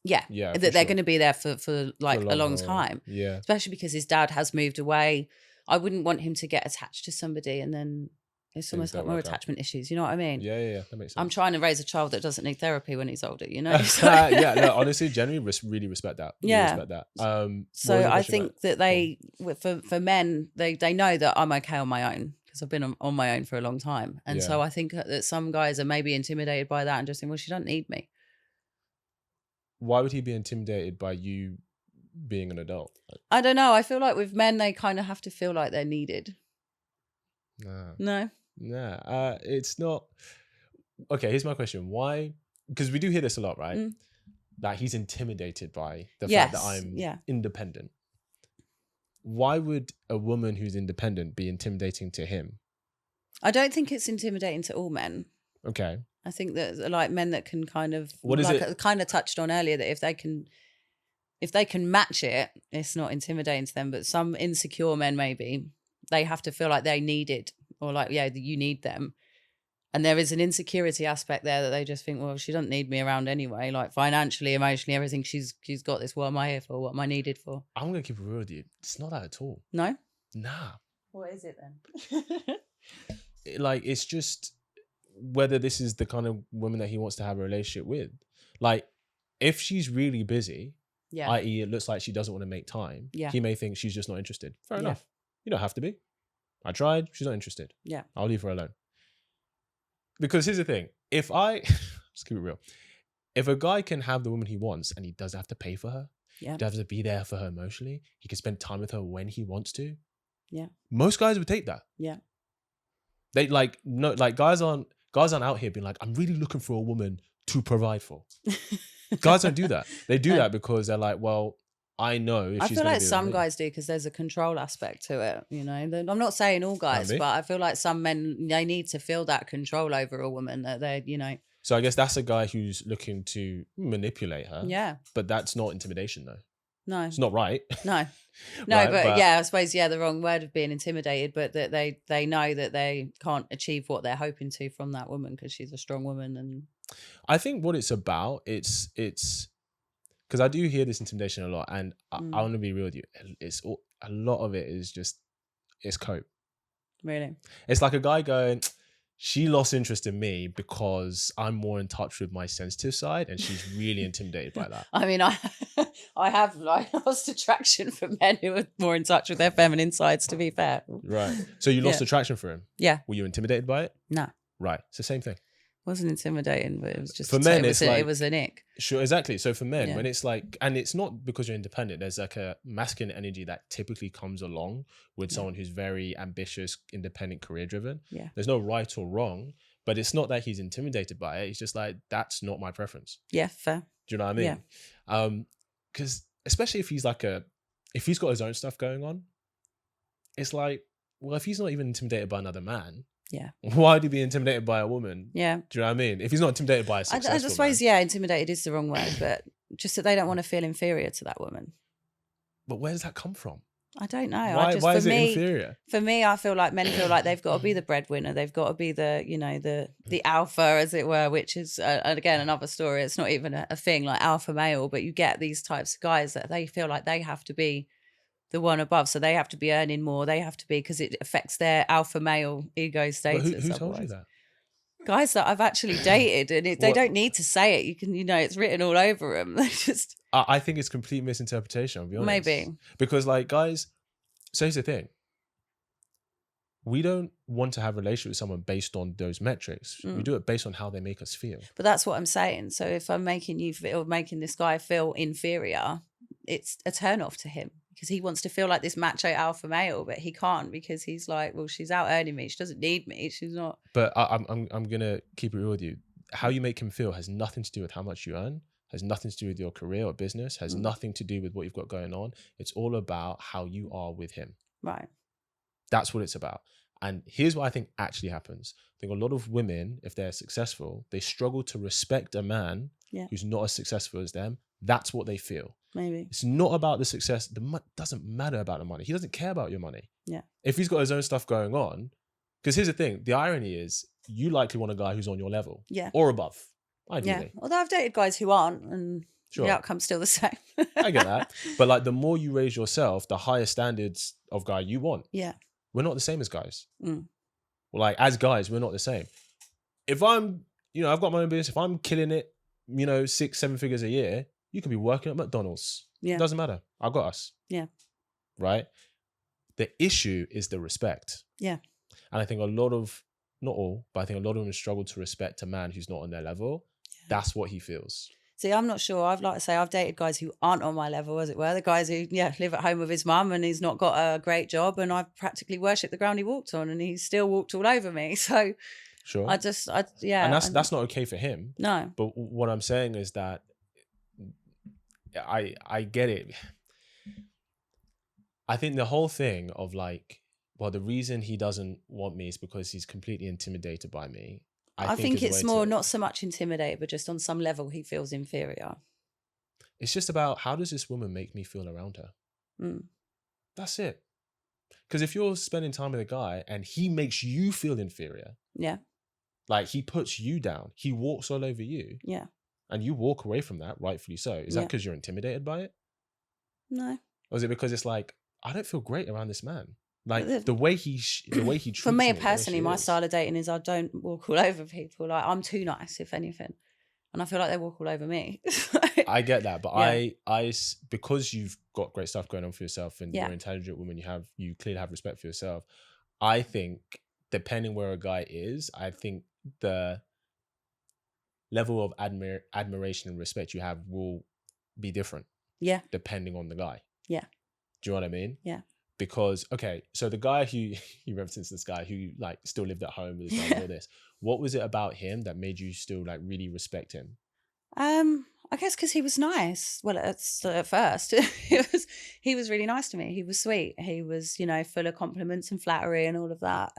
Yeah, that they're going to be there for like a long time. Yeah. Especially because his dad has moved away. I wouldn't want him to get attached to somebody and then it's almost like more attachment issues. You know what I mean? Yeah. That makes sense. I'm trying to raise a child that doesn't need therapy when he's older, Yeah, no, honestly, generally really respect that. Respect that. So I think that for men, they know that I'm okay on my own because I've been on my own for a long time. And so I think that some guys are maybe intimidated by that and just think, well, she doesn't need me. Why would he be intimidated by you being an adult? I don't know. I feel like with men, they kind of have to feel like they're needed. No. It's not. Okay, here's my question. Why? Because we do hear this a lot, right? That he's intimidated by the fact that I'm independent. Why would a woman who's independent be intimidating to him? I don't think it's intimidating to all men. Okay. I think that like men that can kind of, What is like it? I kind of touched on earlier, that if they can match it, it's not intimidating to them. But some insecure men, maybe they have to feel like they need it, or like, yeah, you need them. And there is an insecurity aspect there that they just think, well, she doesn't need me around anyway. Like financially, emotionally, everything, she's got this. What am I here for? What am I needed for? I'm gonna keep it real with you. It's not that at all. No? Nah. What is it then? Like, it's just whether this is the kind of woman that he wants to have a relationship with. Like, if she's really busy, Yeah. i.e. it looks like she doesn't want to make time, Yeah. he may think she's just not interested. Fair Yeah. enough. You don't have to be. I tried. She's not interested. Yeah. I'll leave her alone. Because here's the thing. If let's keep it real. If a guy can have the woman he wants and he doesn't have to pay for her, Yeah. he doesn't have to be there for her emotionally, he can spend time with her when he wants to. Yeah. Most guys would take that. Yeah. They guys aren't out here being like, I'm really looking for a woman to provide for. Guys don't do that. They do that because they're like, well, I know if I she's feel gonna like be some with me. guys do, because there's a control aspect to it, you know. I'm not saying all guys, be. but I feel like some men, they need to feel that control over a woman, that they're, you know. So I guess that's a guy who's looking to manipulate her. Yeah. But that's not intimidation though. No. It's not right. No. No, Right, but yeah, I suppose, yeah, the wrong word of being intimidated, but that they know that they can't achieve what they're hoping to from that woman because she's a strong woman. And I think what it's about, it's because I do hear this intimidation a lot, and I want to be real with you. A lot of it is just, it's cope. really, It's like a guy going, she lost interest in me because I'm more in touch with my sensitive side, and she's really intimidated by that. I mean, I have like lost attraction for men who are more in touch with their feminine sides, to be fair. Right. So you lost Yeah. attraction for him. Yeah. Were you intimidated by it? No. Right. It's the same thing. Wasn't intimidating, but it was just For men, it was an ick. Sure, exactly. So for men, Yeah. when it's like, and it's not because you're independent, there's like a masculine energy that typically comes along with someone who's very ambitious, independent, career driven. Yeah. There's no right or wrong, but it's not that he's intimidated by it. He's just like, that's not my preference. Yeah, fair. Do you know what I mean? Yeah. Because especially if he's if he's got his own stuff going on, it's like, well, if he's not even intimidated by another man, yeah, why would he be intimidated by a woman? Yeah. Do you know what I mean? If he's not intimidated by a successful I suppose, man. yeah, intimidated is the wrong word, but just that they don't want to feel inferior to that woman. But where does that come from? I don't know. Why is it inferior? For me, I feel like men feel like they've got to be the breadwinner. They've got to be the, you know, the alpha, as it were, which is, again, another story. It's not even a thing like alpha male, but you get these types of guys that they feel like they have to be the one above. So they have to be earning more. They have to be, because it affects their alpha male ego status. But who told you that? Guys that I've actually dated, and they don't need to say it. You can, you know, it's written all over them. They just. I think it's complete misinterpretation, I'll be honest. Maybe. Because like guys, so here's the thing. We don't want to have a relationship with someone based on those metrics. We do it based on how they make us feel. But that's what I'm saying. So if I'm making this guy feel inferior, it's a turn off to him, because he wants to feel like this macho alpha male, but he can't, because he's like, well, she's out earning me. She doesn't need me. She's not. But I'm gonna keep it real with you. How you make him feel has nothing to do with how much you earn, has nothing to do with your career or business, has nothing to do with what you've got going on. It's all about how you are with him. Right. That's what it's about. And here's what I think actually happens. I think a lot of women, if they're successful, they struggle to respect a man who's not as successful as them. That's what they feel. Maybe. It's not about the success. Doesn't matter about the money. He doesn't care about your money. Yeah. If he's got his own stuff going on, because here's the thing, the irony is you likely want a guy who's on your level. Yeah. Or above, Yeah. ideally. Although I've dated guys who aren't, and Sure. the outcome's still the same. I get that. But like the more you raise yourself, the higher standards of guy you want. Yeah. We're not the same as guys. Mm. Like as guys, we're not the same. If I'm, I've got my own business, if I'm killing it, 6-7 figures a year, you could be working at McDonald's. Yeah. It doesn't matter. I got us. Yeah. Right? The issue is the respect. Yeah. And I think not all, but I think a lot of them struggle to respect a man who's not on their level. Yeah. That's what he feels. See, I'm not sure. I've dated guys who aren't on my level, as it were. The guys who, live at home with his mum, and he's not got a great job, and I practically worship the ground he walked on, and he still walked all over me. So sure. And that's not okay for him. No. But what I'm saying is that I get it. I think the whole thing of like, well, the reason he doesn't want me is because he's completely intimidated by me. I think think is a it's way more to. not so much intimidated, but just on some level he feels inferior. It's just about, how does this woman make me feel around her? Mm. That's it. Because if you're spending time with a guy and he makes you feel inferior, Yeah. like he puts you down, he walks all over you, Yeah. and you walk away from that, rightfully so. Is that Yeah. because you're intimidated by it? No. Or is it because it's like, I don't feel great around this man? Like The- the way he For treats me me. personally, my Is. style of dating is I don't walk all over people. Like I'm too nice, if anything, and I feel like they walk all over me. I get that, but Yeah. because you've got great stuff going on for yourself and Yeah. you're an intelligent woman, you clearly have respect for yourself. I think depending where a guy is, I think the level of admiration and respect you have will be different. Yeah. Depending on the guy. Yeah. Do you know what I mean? Yeah. Because, okay, so the guy who you referenced, this guy who like still lived at home with his mum and all this, what was it about him that made you still like really respect him? I guess because he was nice. Well, at first, he was really nice to me. He was sweet. He was, full of compliments and flattery and all of that.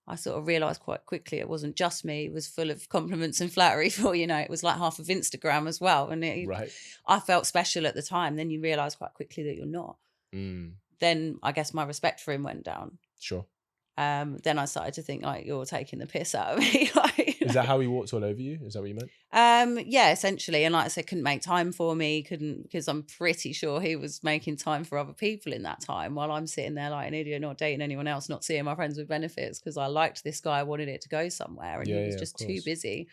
I sort of realised quite quickly it wasn't just me. It was full of compliments and flattery for, it was like half of Instagram as well. And Right. I felt special at the time. Then you realise quite quickly that you're not. Then I guess my respect for him went down. Sure. Then I started to think like, you're taking the piss out of me. Is that how he walked all over you? Is that what you meant? Yeah, essentially. And like I said, couldn't make time for me, because I'm pretty sure he was making time for other people in that time while I'm sitting there like an idiot, not dating anyone else, not seeing my friends with benefits because I liked this guy, I wanted it to go somewhere, and he was just too busy.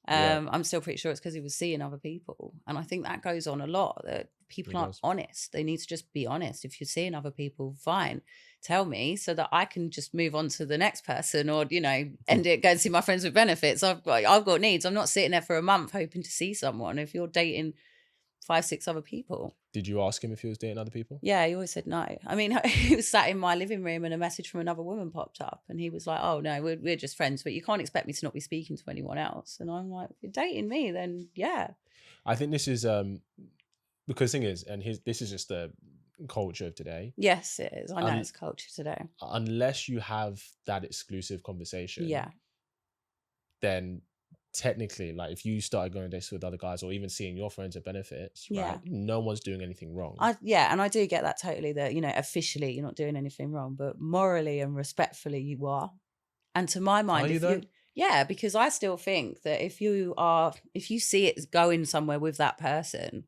I'm still pretty sure it's because he was seeing other people. And I think that goes on a lot, that people aren't honest. They need to just be honest. If you're seeing other people, fine, tell me so that I can just move on to the next person, or, end it, go and see my friends with benefits. I've got needs. I'm not sitting there for a month hoping to see someone if you're dating 5, 6 other people. Did you ask him if he was dating other people? Yeah, he always said no. I mean, he was sat in my living room and a message from another woman popped up and he was like, oh no, we're just friends, but you can't expect me to not be speaking to anyone else. And I'm like, if you're dating me, then yeah. I think this is because the thing is, and this is just the culture of today. Yes, it is. I know it's culture today. Unless you have that exclusive conversation, yeah, then technically, like if you started going dates with other guys or even seeing your friends at benefits, right, no one's doing anything wrong. And I do get that totally, that, officially you're not doing anything wrong, but morally and respectfully you are. And to my mind, because I still think that if you see it going somewhere with that person,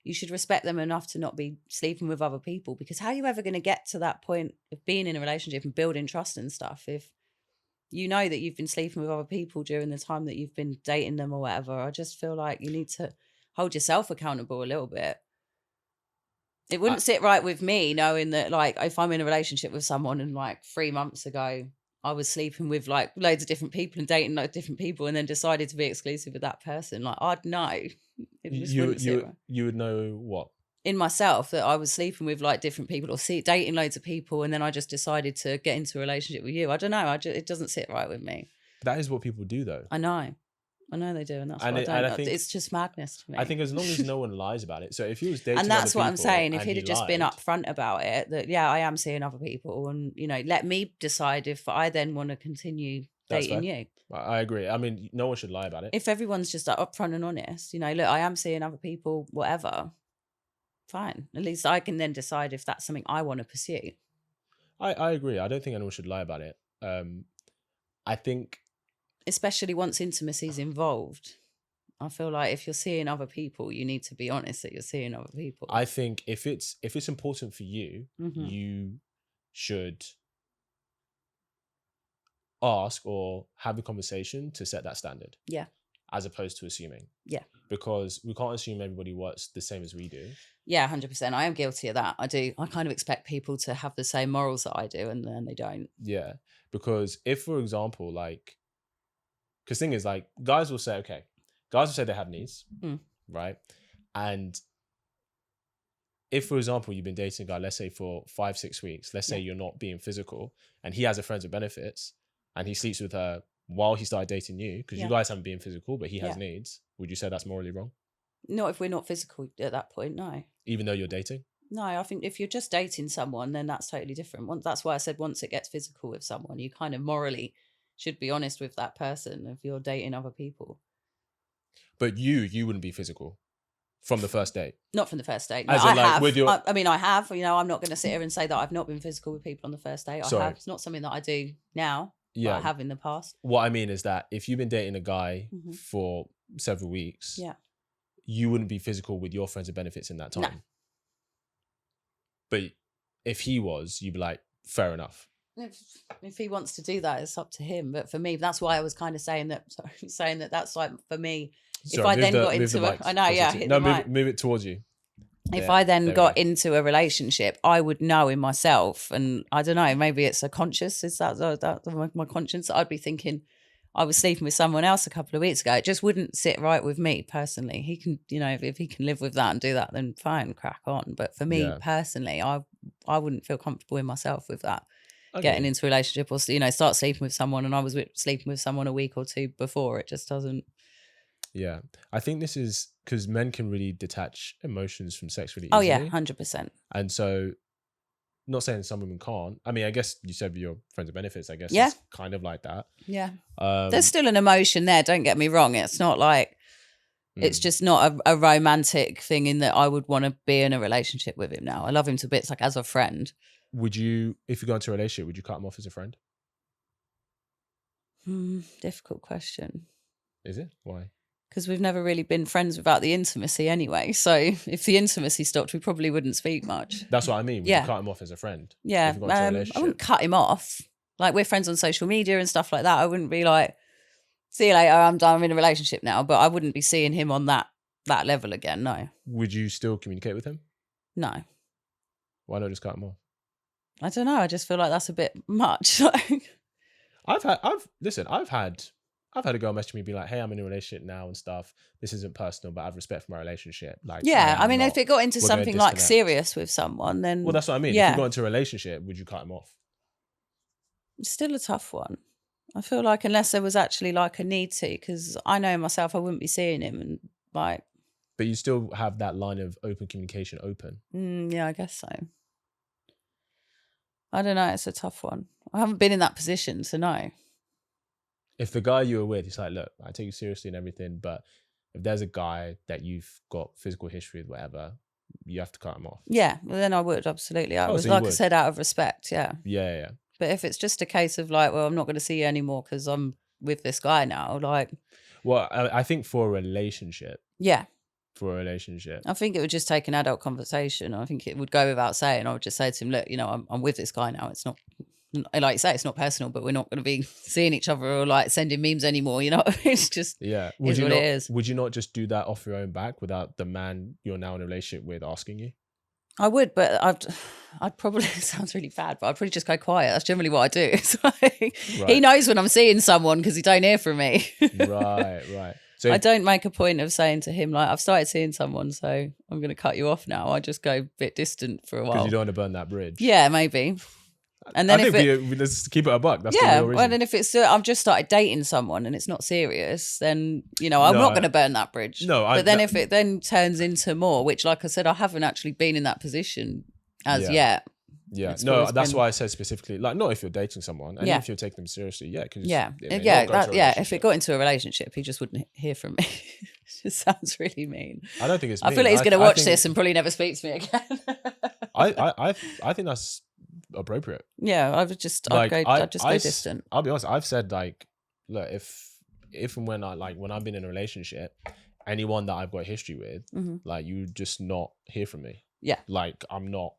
you should respect them enough to not be sleeping with other people, because how are you ever going to get to that point of being in a relationship and building trust and stuff if you know that you've been sleeping with other people during the time that you've been dating them or whatever? I just feel like you need to hold yourself accountable a little bit. It wouldn't sit right with me knowing that, like, if I'm in a relationship with someone and like 3 months ago I was sleeping with like loads of different people and dating loads of different people and then decided to be exclusive with that person, like I'd know. You would know what? In myself, that I was sleeping with like different people or dating loads of people, and then I just decided to get into a relationship with you. I don't know. It doesn't sit right with me. That is what people do, though. I know they do, and that's what I don't. It's just madness to me. I think as long as no one lies about it. So if he was dating, and that's what I'm saying. If he'd have just been lied, upfront about it, that I am seeing other people, and let me decide if I then want to continue dating you. I agree. I mean, no one should lie about it. If everyone's just like upfront and honest, look, I am seeing other people, whatever. Fine. At least I can then decide if that's something I want to pursue. I agree. I don't think anyone should lie about it. I think, especially once intimacy's involved, I feel like if you're seeing other people, you need to be honest that you're seeing other people. I think if it's important for you, you should ask or have a conversation to set that standard. Yeah. As opposed to assuming. Yeah. Because we can't assume everybody works the same as we do. Yeah, 100%. I am guilty of that. I do. I kind of expect people to have the same morals that I do, and then they don't. Yeah. Because if, for example, like, because thing is, like, guys will say they have needs, right? And if, for example, you've been dating a guy, let's say for 5-6 weeks, let's say you're not being physical, and he has a friends with benefits, and he sleeps with her while he started dating you, because you guys haven't been physical, but he has needs, would you say that's morally wrong? Not if we're not physical at that point, no. Even though you're dating? No, I think if you're just dating someone, then that's totally different. That's why I said once it gets physical with someone, you kind of morally should be honest with that person if you're dating other people. But you wouldn't be physical from the first date. Not from the first date. No, As in, I like, have. with your- I mean, I have. You know, I'm not going to sit here and say that I've not been physical with people on the first date. I Sorry. have. It's not something that I do now, Yeah. but I have in the past. What I mean is that if you've been dating a guy Mhm. for several weeks, Yeah. you wouldn't be physical with your friends and benefits in that time. No. But if he was, you'd be like, fair enough. If he wants to do that, it's up to him. But for me, that's why I was kind of saying that. Saying that that's like for me. Sorry, if I then got move into the a, mic I know, yeah, closer to- hit no, the mic. move it towards you. If Yeah, I then there we got go. into a relationship, I would know in myself, and I don't know, maybe it's a conscious, is that my conscience? I'd be thinking, I was sleeping with someone else a couple of weeks ago. It just wouldn't sit right with me personally. He can, you know, if he can live with that and do that, then fine, crack on. But for me Yeah. personally, I wouldn't feel comfortable in myself with that. Okay. Getting into a relationship or, you know, start sleeping with someone, and I was sleeping with someone a week or two before. It just doesn't. Yeah, I think this is because men can really detach emotions from sex really Oh easily. yeah, 100%. And so, not saying some women can't. I mean, I guess you said with your friends and benefits, I guess Yeah. it's kind of like that. Yeah. Um, There's still an emotion there. Don't get me wrong. It's not like it's just not a romantic thing in that I would want to be in a relationship with him now. I love him to bits, like as a friend. Would you, if you go into a relationship, would you cut him off as a friend? Difficult question. Is it? Why? Because we've never really been friends without the intimacy anyway. So if the intimacy stopped, we probably wouldn't speak much. That's what I mean. Would Yeah. you cut him off as a friend? Yeah. If you got into a I relationship? wouldn't cut him off. Like, we're friends on social media and stuff like that. I wouldn't be like, see you later, I'm done, I'm in a relationship now. But I wouldn't be seeing him on that level again. No. Would you still communicate with him? No. Why not just cut him off? I don't know. I just feel like that's a bit much. I've had a girl message me be like, hey, I'm in a relationship now and stuff. This isn't personal, but I have respect for my relationship. Like, Yeah, I am mean, not- if it got into we're gonna something like disconnect. serious with someone, then Well, that's what I mean. Yeah, If you got into a relationship, would you cut him off? it's still a tough one. I feel like unless there was actually like a need to, because I know myself, I wouldn't be seeing him, and like, But you still have that line of open communication open. yeah, I guess so. I don't know. It's a tough one. I haven't been in that position to know. If the guy you were with, he's like, look, I take you seriously and everything, but if there's a guy that you've got physical history with, whatever, you have to cut him off. Yeah, well, then I would absolutely. I Oh, was so you like I would? said, out of respect. Yeah, Yeah. but if it's just a case of like, well, I'm not going to see you anymore because I'm with this guy now, like, Well, I think for a relationship, yeah. I think it would just take an adult conversation. I think it would go without saying. I would just say to him, look, you know, I'm with this guy now. It's not, like you say, it's not personal, but we're not going to be seeing each other or like sending memes anymore. You know, it's just yeah. is what it is. Would you not just do that off your own back without the man you're now in a relationship with asking you? I would, but I'd probably, it sounds really bad, but I'd probably just go quiet. That's generally what I do. It's like, he knows when I'm seeing someone because he don't hear from me. Right. So I don't make a point of saying to him, like, I've started seeing someone, so I'm going to cut you off now. I just go a bit distant for a because while. you don't want to burn that bridge. Yeah, maybe. And then let's keep it a buck. That's yeah, the real reason. well, then if it's I've just started dating someone and it's not serious, then I'm not going to burn that bridge. No, but then if it then turns into more, which, like I said, I haven't actually been in that position as yet. Yeah, It's no, always that's been- why I said specifically, like, not if you're dating someone, and Yeah. if you're taking them seriously, yeah, because If it got into a relationship, he just wouldn't hear from me. It just sounds really mean. I don't think it's. I mean. feel like he's going to I watch think- this and probably never speak to me again. I think that's appropriate. Yeah, I'd just Like, I'd just go distant. I'll be honest. I've said, like, look, if and when when I've been in a relationship, anyone that I've got history with, Mhm. like, you just not hear from me. Yeah. Like, I'm not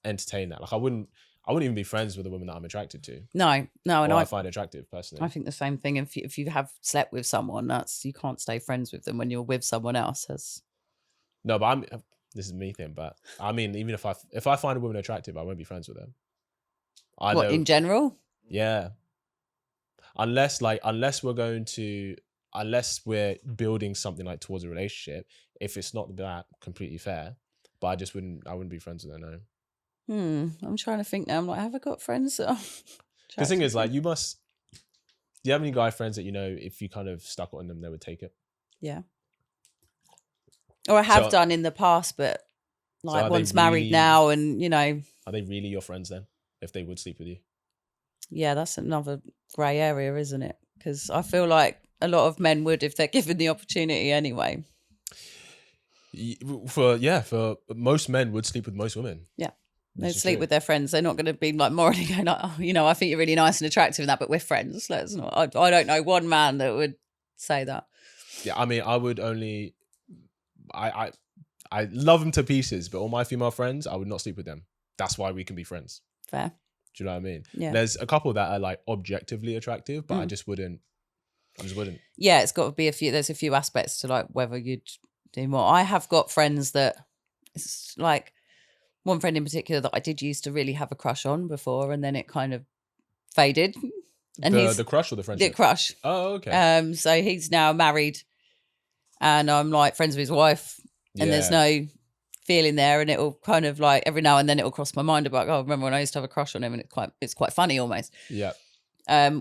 entertain that. Like, I wouldn't even be friends with a woman that I'm attracted to, No, and or I find attractive personally. I think the same thing. If you have slept with someone, you can't stay friends with them when you're with someone else. No, but this is me thing, but I mean, even if I find a woman attractive, I won't be friends with them. In general? Yeah. Unless we're building something like towards a relationship, if it's not that, completely fair. But I wouldn't be friends with her, no. I'm trying to think now. I'm like, have I got friends that are The thing is, attractive? like, do you have any guy friends that, if you kind of stuck on them, they would take it? Yeah. Or I have So- done in the past, but like are they one's married really- now, and Are they really your friends then, if they would sleep with you? Yeah, that's another grey area, isn't it? Because I feel like a lot of men would if they're given the opportunity anyway. For most men would sleep with most women. Yeah. They sleep with their friends. They're not going to be like morally going like, oh, you know, I think you're really nice and attractive and that, but we're friends. Let's not. I don't know one man that would say that. Yeah, I mean, I would only. I love them to pieces, but all my female friends, I would not sleep with them. That's why we can be friends. Fair. Do you know what I mean? Yeah. There's a couple that are like objectively attractive, but I just wouldn't. Yeah, it's got to be a few. There's a few aspects to like whether you'd do more. I have got friends that it's like one friend in particular that I did used to really have a crush on before, and then it kind of faded. And the crush or the friendship? The crush. Oh, okay. So he's now married, and I'm like friends with his wife, and there's no feeling there, and it'll kind of like every now and then it'll cross my mind about, oh, remember when I used to have a crush on him, and it's quite funny almost. Yeah.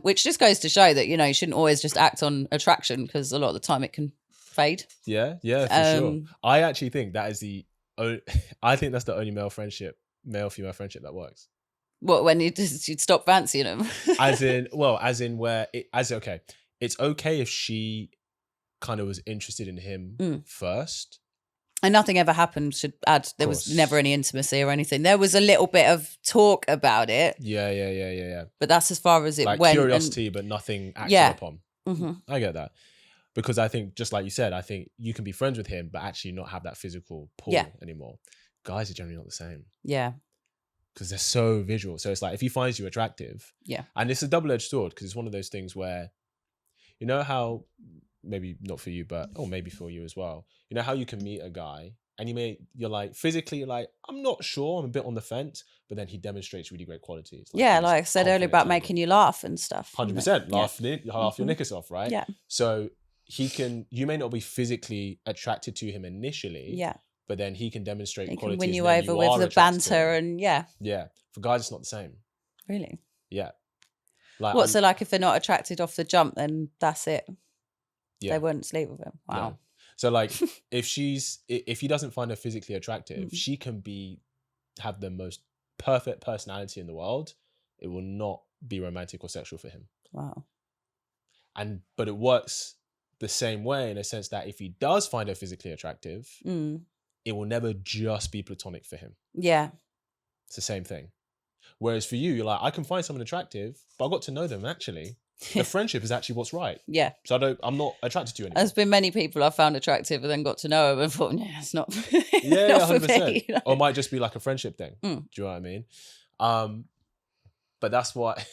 Which just goes to show that, you know, you shouldn't always just act on attraction because a lot of the time it can fade. Yeah, for sure. I actually think that is I think that's the only male-female friendship that works. What, when you'd stop fancying them? as in where it's okay if she kind of was interested in him first. And nothing ever happened, should add. There was never any intimacy or anything. There was a little bit of talk about it. Yeah. But that's as far as it like went. Curiosity, but nothing acted upon. Mm-hmm. I get that. Because I think, just like you said, I think you can be friends with him, but actually not have that physical pull anymore. Guys are generally not the same. Yeah. Because they're so visual. So it's like, if he finds you attractive. Yeah. And it's a double-edged sword, because it's one of those things where, you know how, maybe not for you, but, or maybe for you as well. You know how you can meet a guy and you're like, physically, you're like, I'm not sure, I'm a bit on the fence, but then he demonstrates really great qualities. Like I said earlier about making you laugh and stuff. 100%. Laugh your knickers off, right? Yeah. So you may not be physically attracted to him initially. Yeah. But then he can demonstrate he qualities. Can win you over with the banter and Yeah. For guys, it's not the same. Really? Yeah. Like, what's it like if they're not attracted off the jump, then that's it? Yeah. They wouldn't sleep with him. Wow. Yeah. So like if he doesn't find her physically attractive, she can have the most perfect personality in the world. It will not be romantic or sexual for him. Wow. But it works the same way in a sense that if he does find her physically attractive, it will never just be platonic for him. Yeah. It's the same thing. Whereas for you, you're like, I can find someone attractive, but I got to know them actually. The friendship is actually what's right. Yeah. So I'm not attracted to you anymore. There's been many people I've found attractive and then got to know them and thought, yeah, it's not, yeah, not 100%. for me. You know? Or it might just be like a friendship thing. Do you know what I mean? But that's what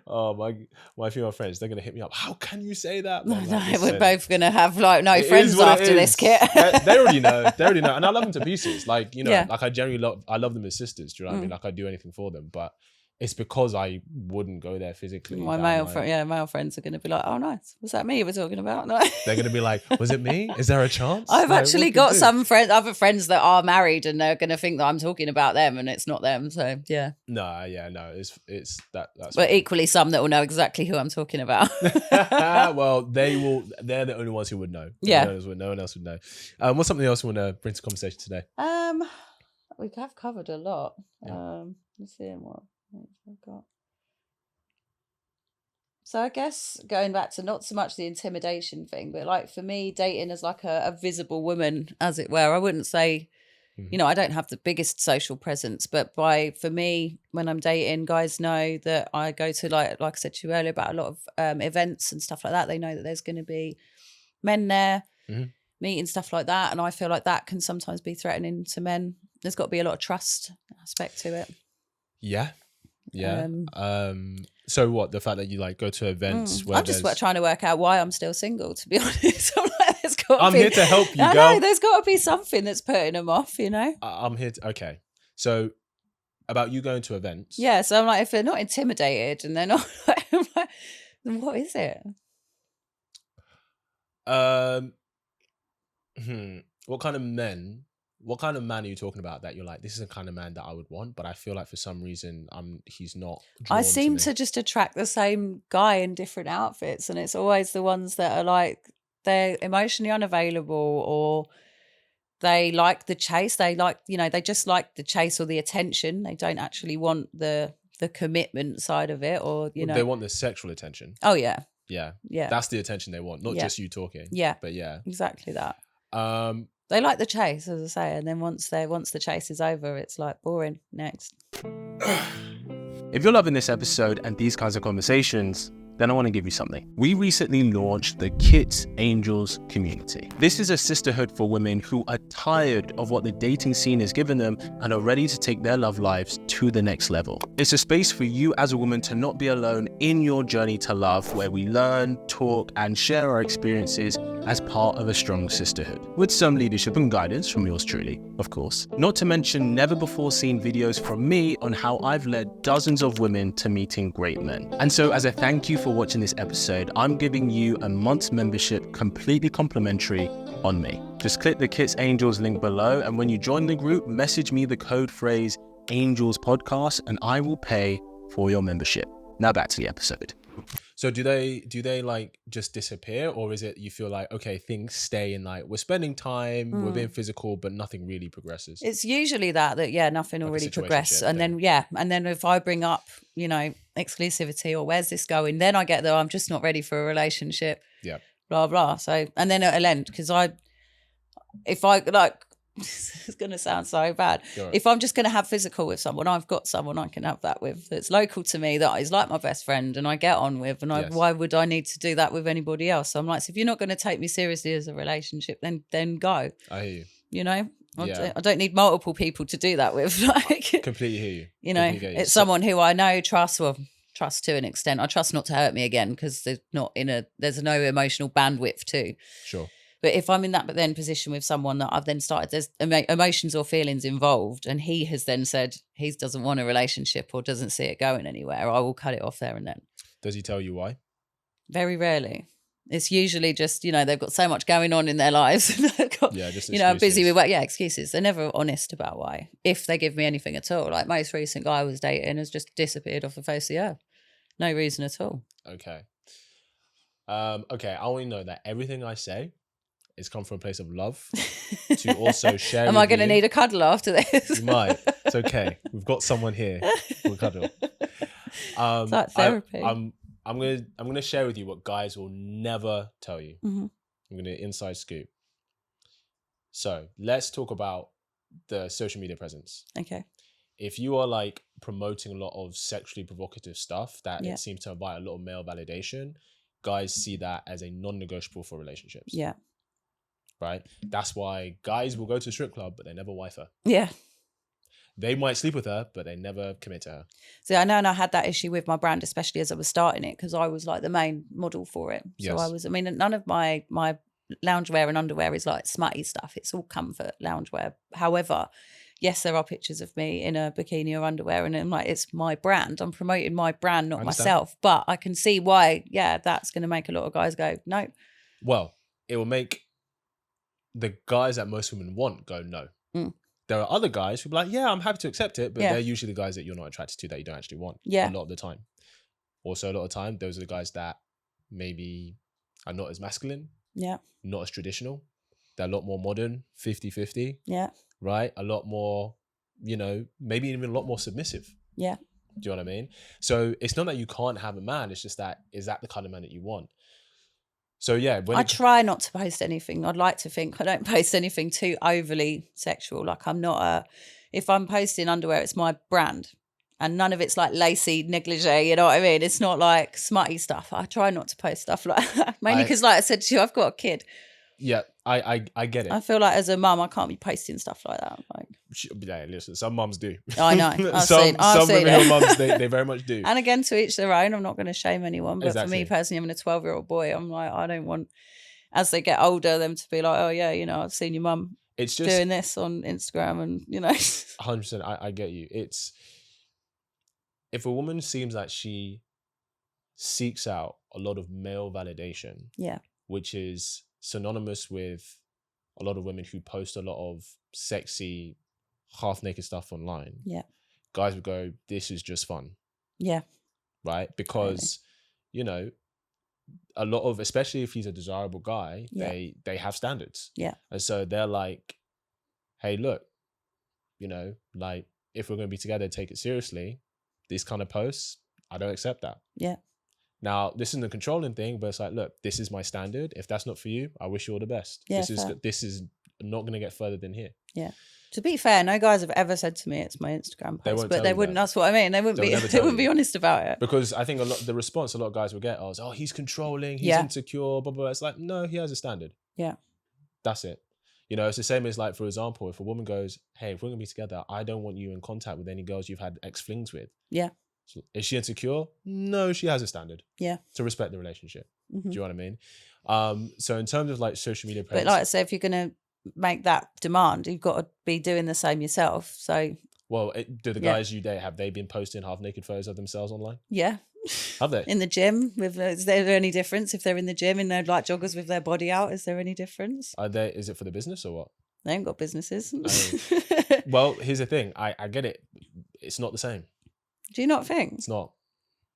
oh my female friends, they're gonna hit me up. How can you say that? No, we're both gonna have like no friends after this, kid. They already know. And I love them to pieces. Like, you know, like I love them as sisters. Do you know what I mean? Like, I'd do anything for them. But it's because I wouldn't go there physically. My male friends are going to be like, oh, nice. Was that me you were talking about? No. They're going to be like, was it me? Is there a chance? I've actually got some other friends that are married, and they're going to think that I'm talking about them, and it's not them. So yeah. No. It's that's. But funny. equally, some that will know exactly who I'm talking about. Well, they will. They're the only ones who would know. Yeah. No one else would know. What's something else you want to bring to conversation today? We have covered a lot. Yeah. Let's see what. So I guess going back to not so much the intimidation thing, but like for me, dating as like a visible woman, as it were, I wouldn't say, you know, I don't have the biggest social presence, but for me, when I'm dating, guys know that I go to like I said to you earlier about a lot of events and stuff like that. They know that there's going to be men there, meeting stuff like that. And I feel like that can sometimes be threatening to men. There's got to be a lot of trust aspect to it. Yeah. Yeah. So what? The fact that you like go to events where I'm just trying to work out why I'm still single, to be honest. I'm here to help you, girl. No, there's got to be something that's putting them off, you know? I'm here to, okay. So about you going to events. Yeah, so I'm like, if they're not intimidated and they're not, I'm like, then what is it? What kind of man are you talking about that you're like, this is the kind of man that I would want, but I feel like for some reason he's not drawn I seem to just attract the same guy in different outfits, and it's always the ones that are like, they're emotionally unavailable, or they like the chase. They like, you know, they just like the chase or the attention. They don't actually want the the commitment side of it, or They want the sexual attention. Oh yeah. Yeah. Yeah. That's the attention they want, not Yeah. just you talking. Yeah. But yeah. Exactly that. They like the chase, as I say, and then once the chase is over, it's like boring. Next. If you're loving this episode and these kinds of conversations, then I want to give you something. We recently launched the Kits Angels community. This is a sisterhood for women who are tired of what the dating scene has given them and are ready to take their love lives to the next level. It's a space for you as a woman to not be alone in your journey to love, where we learn, talk, and share our experiences as part of a strong sisterhood, with some leadership and guidance from yours truly, of course. Not to mention never before seen videos from me on how I've led dozens of women to meeting great men. And so as a thank you for watching this episode, I'm giving you a month's membership completely complimentary on me. Just click the Kits Angels link below, and when you join the group, message me the code phrase Angels Podcast and I will pay for your membership. Now back to the episode. So do they like just disappear, or is it you feel like, okay, things stay in, like we're spending time, we're being physical, but nothing really progresses? It's usually that yeah, nothing will Like a really progress. situationship And then if I bring up, exclusivity or where's this going, then I get there, I'm just not ready for a relationship. Yeah. Blah blah. So and then it'll end because if I like it's going to sound so bad. If I'm just going to have physical with someone, I've got someone I can have that with that's local to me, that is like my best friend and I get on with, and why would I need to do that with anybody else? So I'm like, so if you're not going to take me seriously as a relationship, then go. I hear you. I don't need multiple people to do that with. Like, completely hear you. It's someone who I know, trust to an extent. I trust not to hurt me again because there's no emotional bandwidth too. Sure. But if I'm in that position with someone that I've then started, there's emotions or feelings involved, and he has then said he doesn't want a relationship or doesn't see it going anywhere, I will cut it off there and then. Does he tell you why? Very rarely. It's usually just, they've got so much going on in their lives. They've got, just busy with work. Yeah, excuses. They're never honest about why, if they give me anything at all. Like most recent guy I was dating has just disappeared off the face of the earth. No reason at all. Okay. Okay, I want to know that everything I say is come from a place of love to also share. Am I going to need a cuddle after this? You might. It's okay. We've got someone here for a cuddle. It's like therapy. I'm gonna share with you what guys will never tell you. Mm-hmm. I'm gonna inside scoop. So let's talk about the social media presence. Okay. If you are like promoting a lot of sexually provocative stuff that it seems to invite a lot of male validation, guys see that as a non-negotiable for relationships. Yeah. Right? That's why guys will go to a strip club, but they never wife her. Yeah. They might sleep with her, but they never commit to her. See, I know, and I had that issue with my brand, especially as I was starting it, because I was like the main model for it. So none of my loungewear and underwear is like smutty stuff. It's all comfort loungewear. However, yes, there are pictures of me in a bikini or underwear, and I'm like, it's my brand. I'm promoting my brand, not myself. But I can see why, that's going to make a lot of guys go, no. Well, it will make the guys that most women want go, no. Mm. There are other guys who be like, I'm happy to accept it, but they're usually the guys that you're not attracted to, that you don't actually want a lot of the time. Also, a lot of the time, those are the guys that maybe are not as masculine, not as traditional. They're a lot more modern, 50-50. Yeah. Right? A lot more, maybe even a lot more submissive. Yeah. Do you know what I mean? So it's not that you can't have a man, it's just that, is that the kind of man that you want? So I try not to post anything. I'd like to think I don't post anything too overly sexual. Like I'm not if I'm posting underwear, it's my brand, and none of it's like lacy negligee. You know what I mean? It's not like smutty stuff. I try not to post stuff like that, mainly because, like I said to you, I've got a kid. Yeah, I get it. I feel like as a mum, I can't be posting stuff like that. Like, listen, some mums do. I know. Some women who are mums, they very much do. And again, to each their own. I'm not going to shame anyone, but for me personally, having a 12-year-old boy, I'm like, I don't want, as they get older, them to be like, oh yeah, I've seen your mum. It's just doing this on Instagram, and 100%. I get you. It's, if a woman seems like she seeks out a lot of male validation, which is synonymous with a lot of women who post a lot of sexy, half-naked stuff online. Yeah. Guys would go, this is just fun. Yeah. Right? Because, a lot of, especially if he's a desirable guy, they have standards. Yeah. And so they're like, hey, look, like, if we're going to be together, take it seriously, these kind of posts, I don't accept that. Yeah. Now, this isn't a controlling thing, but it's like, look, this is my standard. If that's not for you, I wish you all the best. Yeah, this is not going to get further than here. Yeah. To be fair, no guys have ever said to me it's my Instagram post, but they wouldn't. That's what I mean. They wouldn't be honest about it. Because I think the response a lot of guys will get is, oh, he's controlling, he's insecure, blah, blah, blah. It's like, no, he has a standard. Yeah. That's it. You know, it's the same as like, for example, if a woman goes, hey, if we're going to be together, I don't want you in contact with any girls you've had ex-flings with. Yeah. So is she insecure? No, she has a standard. Yeah. To respect the relationship. Mm-hmm. Do you know what I mean? So in terms of like social media posts. But like I say, if you're going to make that demand, you've got to be doing the same yourself. So. Well, do the guys you date, have they been posting half-naked photos of themselves online? Yeah. Have they? In the gym? Is there any difference if they're in the gym in their like joggers with their body out? Is there any difference? Is it for the business or what? They ain't got businesses. Well, here's the thing. I get it. It's not the same. Do you not think? It's not.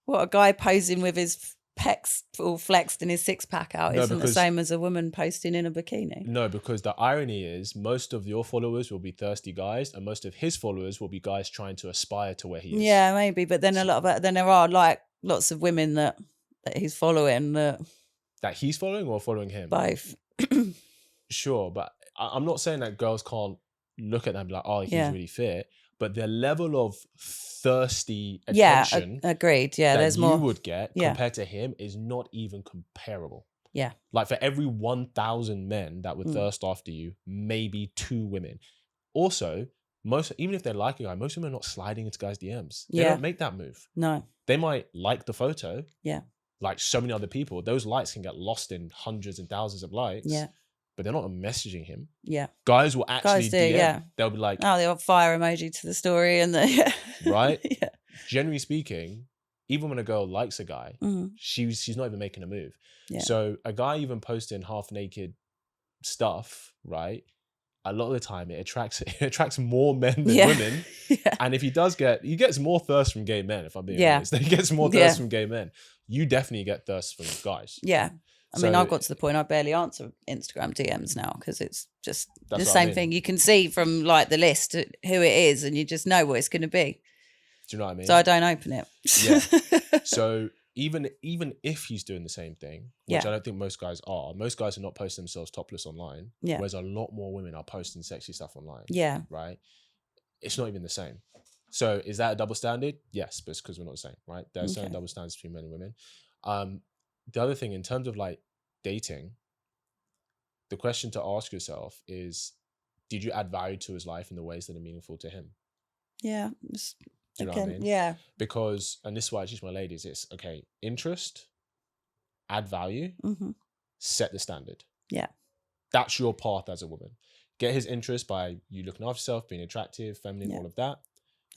What, a guy posing with his pecs all flexed and his six-pack out isn't the same as a woman posting in a bikini? No, because the irony is most of your followers will be thirsty guys and most of his followers will be guys trying to aspire to where he is. Yeah, maybe. But then then there are like lots of women that he's following that he's following or following him? Both. Sure, but I'm not saying that girls can't look at them and be like, oh, he's really fit. But the level of thirsty attention, agreed. Yeah, there's more you would get compared to him is not even comparable. Yeah, like for every 1,000 men that would thirst after you, maybe 2 women. Also, even if they're like a guy, most women are not sliding into guys' DMs. They don't make that move. No, they might like the photo. Yeah, like so many other people. Those likes can get lost in hundreds and thousands of likes. Yeah. But they're not messaging him. Yeah. Guys will actually DM. They'll be like, oh, the old fire emoji to the story and the right? Yeah. Generally speaking, even when a girl likes a guy, she's not even making a move. Yeah. So a guy even posting half naked stuff, right? A lot of the time it attracts more men than women. Yeah. And if he gets more thirst from gay men, if I'm being honest. He gets more thirst from gay men. You definitely get thirst from guys. Yeah. I mean, I've got to the point I barely answer Instagram DMs now because it's just the same thing. You can see from like the list who it is and you just know what it's going to be. Do you know what I mean? So I don't open it. Yeah. So even if he's doing the same thing, which I don't think most guys are not posting themselves topless online, whereas a lot more women are posting sexy stuff online. Yeah. Right? It's not even the same. So is that a double standard? Yes, but it's because we're not the same, right? There are certain double standards between men and women. The other thing, in terms of like dating, the question to ask yourself is, did you add value to his life in the ways that are meaningful to him? Yeah. Do you know what I mean? Yeah. Because, and this is why I teach my ladies, it's okay, interest, add value, set the standard. Yeah. That's your path as a woman. Get his interest by you looking after yourself, being attractive, feminine, all of that.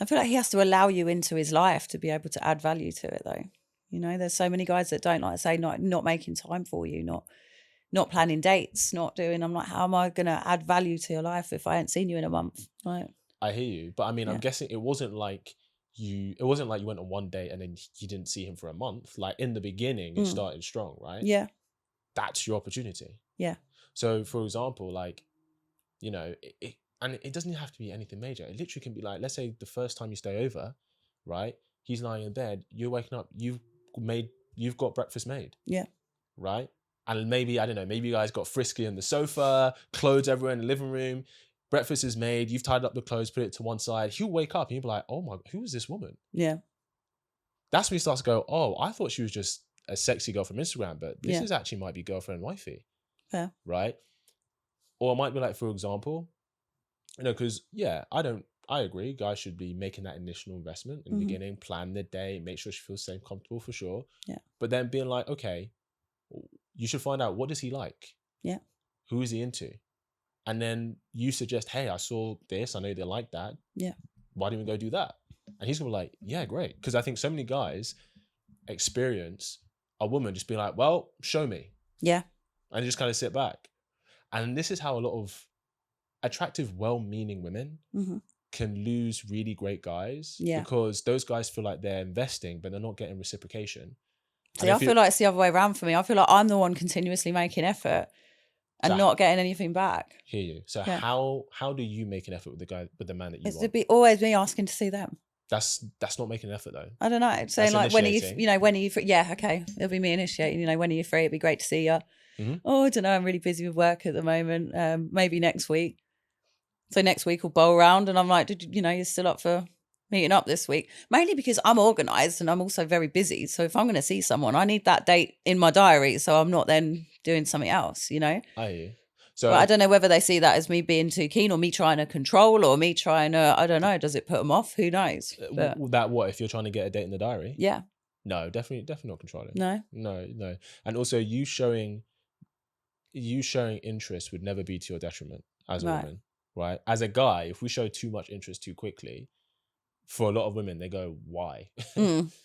I feel like he has to allow you into his life to be able to add value to it though. You know, there's so many guys that don't, like I say, not making time for you, not planning dates, not doing. I'm like, how am I going to add value to your life if I ain't seen you in a month? Right. I hear you, but I mean, I'm guessing it wasn't like you went on one date and then you didn't see him for a month. Like in the beginning, it started strong, right? Yeah. That's your opportunity. Yeah. So, for example, like, you know, it doesn't have to be anything major. It literally can be like, let's say the first time you stay over, right? He's lying in bed, you're waking up, you've got breakfast made. Yeah. Right? And maybe, I don't know, maybe you guys got frisky on the sofa, clothes everywhere in the living room, breakfast is made, you've tied up the clothes, put it to one side. He'll wake up and you'll be like, oh my, who is this woman? Yeah. That's when he starts to go, oh, I thought she was just a sexy girl from Instagram, but this is actually might be girlfriend and wifey. Yeah. Right? Or it might be like, for example, you know, because I agree, guys should be making that initial investment in the beginning, plan the day, make sure she feels safe, comfortable for sure. Yeah. But then being like, okay, you should find out, what does he like? Yeah. Who is he into? And then you suggest, hey, I saw this, I know they like that. Yeah. Why don't we go do that? And he's gonna be like, yeah, great. Because I think so many guys experience a woman just being like, well, show me. Yeah. And just kind of sit back. And this is how a lot of attractive, well-meaning women can lose really great guys. Yeah. Because those guys feel like they're investing, but they're not getting reciprocation. See, I feel like it's the other way around for me. I feel like I'm the one continuously making effort and not getting anything back. Hear you. So how do you make an effort with the man that you want? It'd be always me asking to see them. That's not making an effort though. I don't know. Saying like, when are you, initiating. when are you free? Yeah, okay. It'll be me initiating, when are you free? It'd be great to see you. Oh, I don't know. I'm really busy with work at the moment. Maybe next week. So next week we'll bowl around and I'm like, you're still up for meeting up this week? Mainly because I'm organised and I'm also very busy. So if I'm going to see someone, I need that date in my diary so I'm not then doing something else, I hear you. So but I don't know whether they see that as me being too keen or me trying to control or me trying to, I don't know, does it put them off? Who knows? But, that what, if you're trying to get a date in the diary? Yeah. No, definitely not controlling. No. And also you showing interest would never be to your detriment as a woman, right? As a guy, if we show too much interest too quickly, for a lot of women, they go, why?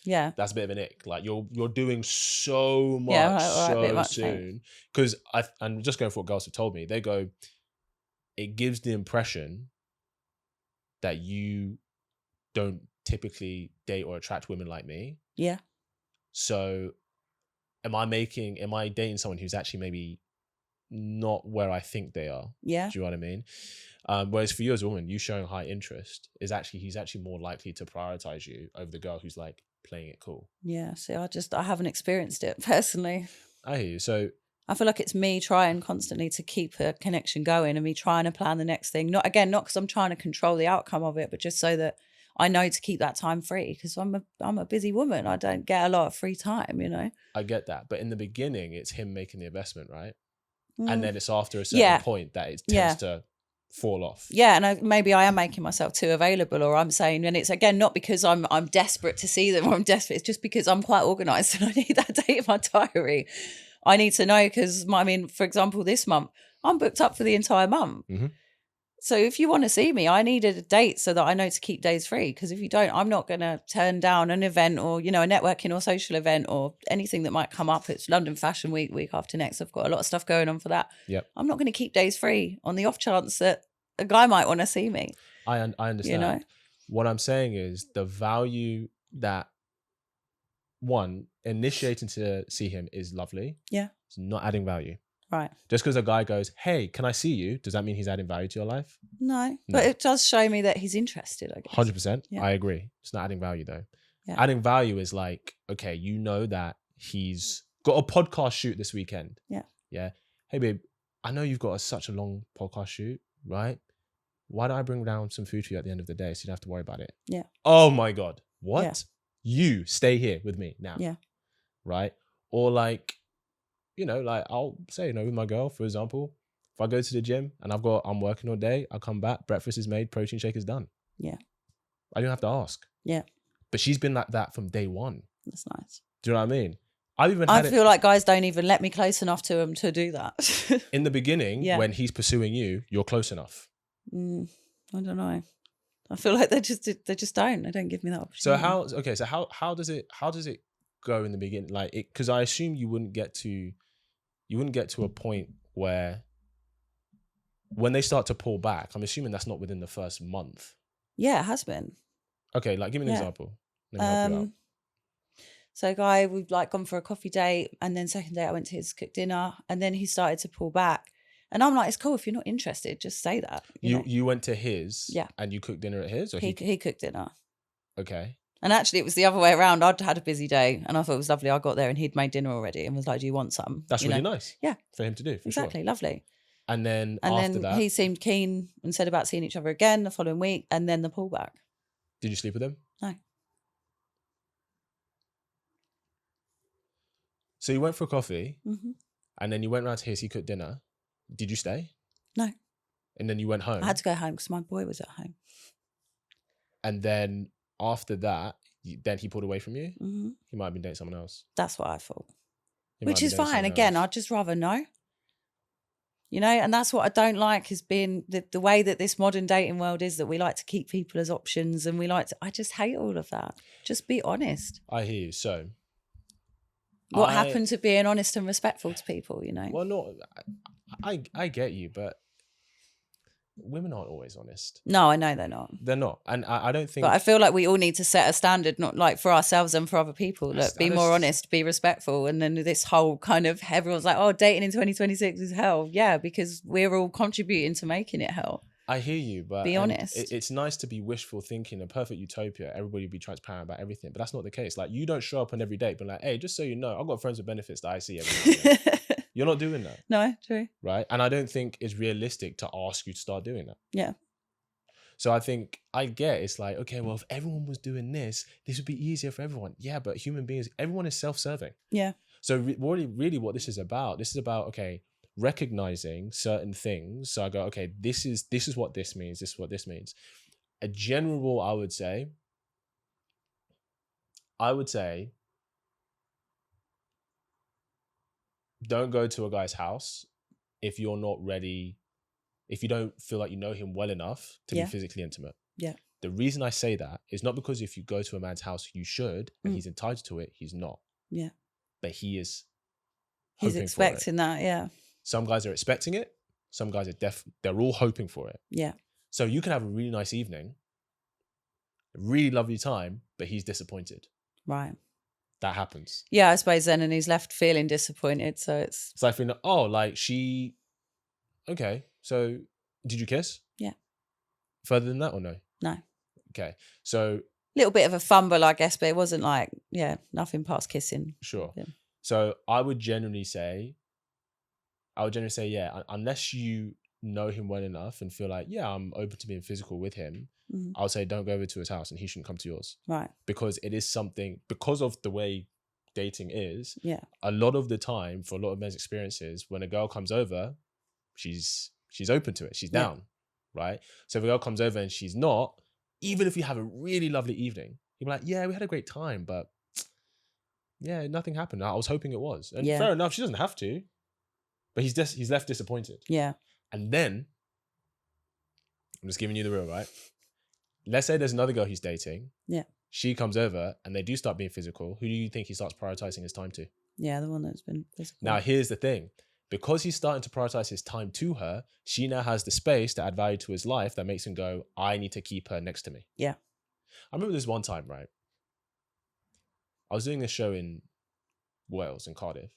Yeah. That's a bit of an ick. Like you're doing so much so soon. Because I'm just going for what girls have told me. They go, it gives the impression that you don't typically date or attract women like me. Yeah. So am I dating someone who's actually maybe not where I think they are? Yeah. Do you know what I mean? Whereas for you as a woman, you showing high interest he's actually more likely to prioritize you over the girl who's like playing it cool. Yeah. See, I haven't experienced it personally. I hear you. So I feel like it's me trying constantly to keep a connection going and me trying to plan the next thing. Not because I'm trying to control the outcome of it, but just so that I know to keep that time free, because I'm a busy woman. I don't get a lot of free time, I get that. But in the beginning, it's him making the investment, right? And then it's after a certain Yeah. point that it tends to fall off. Yeah, and maybe I am making myself too available, or I'm saying, and it's again not because I'm desperate to see them or I'm desperate. It's just because I'm quite organised and I need that date in my diary. I need to know because for example, this month I'm booked up for the entire month. Mm-hmm. So if you want to see me, I needed a date so that I know to keep days free. Because if you don't, I'm not going to turn down an event or, a networking or social event or anything that might come up. It's London Fashion Week after next. I've got a lot of stuff going on for that. Yep. I'm not going to keep days free on the off chance that a guy might want to see me. I understand. What I'm saying is the value that initiating to see him is lovely. Yeah. It's not adding value. Right. Just because a guy goes, hey, can I see you? Does that mean he's adding value to your life? No. But it does show me that he's interested, I guess. 100%. Yeah. I agree. It's not adding value though. Yeah. Adding value is like, okay, that he's got a podcast shoot this weekend. Yeah. Yeah. Hey, babe, I know you've got such a long podcast shoot, right? Why don't I bring down some food for you at the end of the day so you don't have to worry about it? Yeah. Oh my God. What? Yeah. You stay here with me now. Yeah. Right? Or like, I'll say, with my girl, for example, if I go to the gym and I'm working all day, I come back, breakfast is made, protein shake is done. Yeah. I don't have to ask. Yeah. But she's been like that from day one. That's nice. Do you know what I mean? I feel like guys don't even let me close enough to him to do that. In the beginning, when he's pursuing you, you're close enough. I don't know. I feel like they just don't. They don't give me that opportunity. So how does it go in the beginning? Like, because I assume you wouldn't get to a point where when they start to pull back, I'm assuming that's not within the first month. Yeah, it has been. Okay, like give me an example. Let me help you out. So guy, we've like gone for a coffee date, and then second date I went to his cooked dinner, and then he started to pull back. And I'm like, it's cool if you're not interested, just say that. You went to his, yeah, and you cooked dinner at his, or he cooked dinner. Okay. And actually, it was the other way around. I'd had a busy day, and I thought it was lovely. I got there, and he'd made dinner already, and was like, "Do you want some?" That's really nice. Yeah, for him to do. Exactly, sure. Lovely. And then after that, he seemed keen and said about seeing each other again the following week, and then the pullback. Did you sleep with him? No. So you went for coffee, and then you went round to his. He cooked dinner. Did you stay? No. And then you went home. I had to go home because my boy was at home. And then after that, then he pulled away from you. Mm-hmm. He might have been dating someone else. That's what I thought. Which is fine. Again, I'd just rather know. And that's what I don't like is being the way that this modern dating world is, that we like to keep people as options, and I just hate all of that. Just be honest. I hear you. So what happened to being honest and respectful to people, Well, no, I get you, but women aren't always honest. No, I know they're not. They're not. And I don't think... But I feel like we all need to set a standard, not like for ourselves and for other people. Look, be more honest, be respectful. And then this whole kind of, everyone's like, oh, dating in 2026 is hell. Yeah, because we're all contributing to making it hell. I hear you, but Be honest. It's nice to be wishful thinking, a perfect utopia. Everybody would be transparent about everything, but that's not the case. Like, you don't show up on every date, but like, hey, just so you know, I've got friends with benefits that I see every now and then. You're not doing that. No, true. Right? And I don't think it's realistic to ask you to start doing that. Yeah. So I think I get it's like, okay, well, if everyone was doing this would be easier for everyone. Yeah, but human beings, everyone is self-serving. Yeah. So really what this is about, okay, recognizing certain things. So I go, okay, this is what this means. This is what this means. A general rule, I would say, don't go to a guy's house if you're not ready, if you don't feel like you know him well enough to be physically intimate. Yeah. The reason I say that is not because if you go to a man's house, you should, and he's entitled to it, he's not. Yeah. But he is. He's expecting that, yeah. Some guys are expecting it. Some guys are they're all hoping for it. Yeah. So you can have a really nice evening, a really lovely time, but he's disappointed. Right. That happens. Yeah, I suppose then, and he's left feeling disappointed. So it's like, oh, like okay, so did you kiss? Yeah. Further than that or no? No. Okay. So little bit of a fumble, I guess, but it wasn't like, nothing past kissing. Sure. Yeah. So I would generally say, yeah, unless you know him well enough and feel like, yeah, I'm open to being physical with him, I would say don't go over to his house and he shouldn't come to yours. Right. Because it is something, because of the way dating is, yeah, a lot of the time, for a lot of men's experiences, when a girl comes over, she's open to it. She's down, right? So if a girl comes over and she's not, even if you have a really lovely evening, you'll be like, yeah, we had a great time, but yeah, nothing happened. I was hoping it was. And fair enough, she doesn't have to, but he's left disappointed. Yeah. And then, I'm just giving you the real, right? Let's say there's another girl he's dating. Yeah. She comes over and they do start being physical. Who do you think he starts prioritizing his time to? Yeah, the one that's been physical. Now, here's the thing. Because he's starting to prioritize his time to her, she now has the space to add value to his life that makes him go, I need to keep her next to me. Yeah. I remember this one time, right? I was doing this show in Wales, in Cardiff,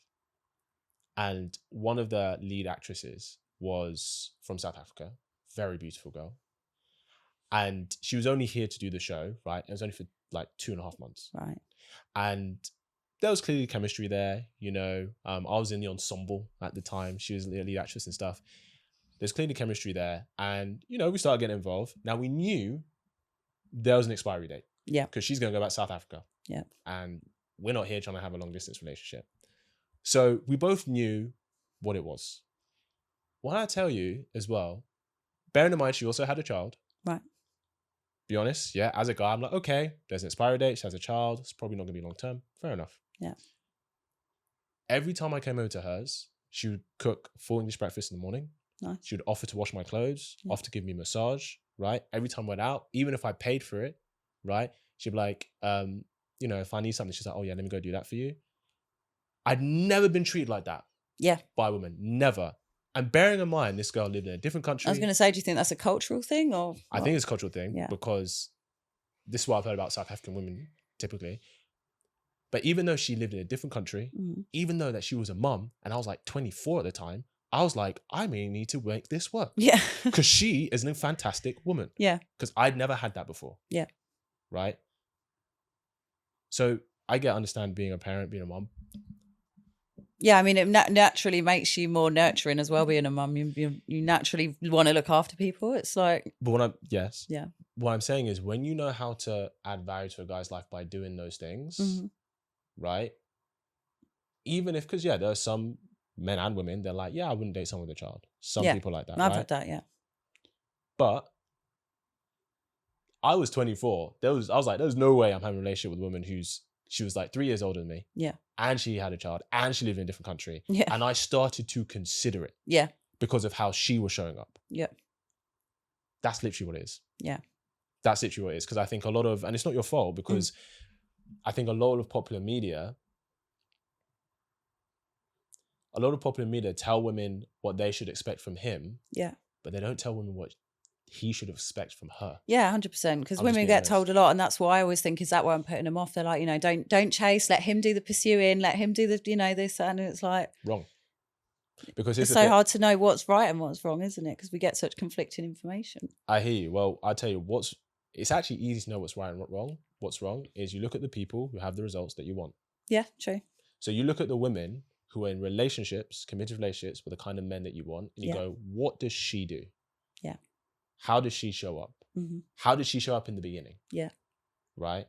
and one of the lead actresses was from South Africa, very beautiful girl. And she was only here to do the show, right? It was only for like 2.5 months. Right. And there was clearly chemistry there, you know. I was in the ensemble at the time. She was the lead actress and stuff. There's clearly chemistry there. And, you know, we started getting involved. Now, we knew there was an expiry date. Yeah. Because she's going to go back to South Africa. Yeah. And we're not here trying to have a long distance relationship. So we both knew what it was. What I tell you as well, bearing in mind she also had a child. Right. Be honest, yeah, as a guy, I'm like, okay, there's an expiry date, she has a child, it's probably not going to be long term. Fair enough. Yeah. Every time I came over to hers, she would cook full English breakfast in the morning. Nice. She would offer to wash my clothes, offer to give me a massage, right? Every time I went out, even if I paid for it, right? She'd be like, you know, if I need something, she's like, oh yeah, let me go do that for you. I'd never been treated like that. Yeah. By a woman. Never. And bearing in mind, this girl lived in a different country. I was going to say, do you think that's a cultural thing or? I think it's a cultural thing because this is what I've heard about South African women typically. But even though she lived in a different country, even though that she was a mum and I was like 24 at the time, I was like, I may need to make this work. Yeah. Because she is a fantastic woman. Yeah. Because I'd never had that before. Yeah. Right? So I understand being a parent, being a mum. Yeah, I mean, it naturally makes you more nurturing as well, being a mum. You naturally want to look after people. It's like... But Yeah. What I'm saying is when you know how to add value to a guy's life by doing those things, right? Even if, because there are some men and women, they're like, yeah, I wouldn't date someone with a child. Some people like that, I've right? had that, yeah. But I was 24. I was like, there's no way I'm having a relationship with a woman she was like 3 years older than me. Yeah. And she had a child and she lived in a different country. Yeah. And I started to consider it. Yeah. Because of how she was showing up. Yeah. That's literally what it is. Yeah. That's literally what it is. Because I think a lot of, and it's not your fault, because I think a lot of popular media tell women what they should expect from him. Yeah. But they don't tell women what he should expect from her. Yeah, 100%. Because women get told a lot, and that's why I always think, is that why I'm putting them off? They're like, you know, don't chase, let him do the pursuing, let him do the, you know, this, and it's like... Wrong. Because It's so hard to know what's right and what's wrong, isn't it? Because we get such conflicting information. I hear you. Well, I'll tell you it's actually easy to know what's right and wrong. What's wrong is you look at the people who have the results that you want. Yeah, true. So you look at the women who are in relationships, committed relationships with the kind of men that you want, and you go, what does she do? Yeah. How does she show up? Mm-hmm. How did she show up in the beginning? Yeah. Right?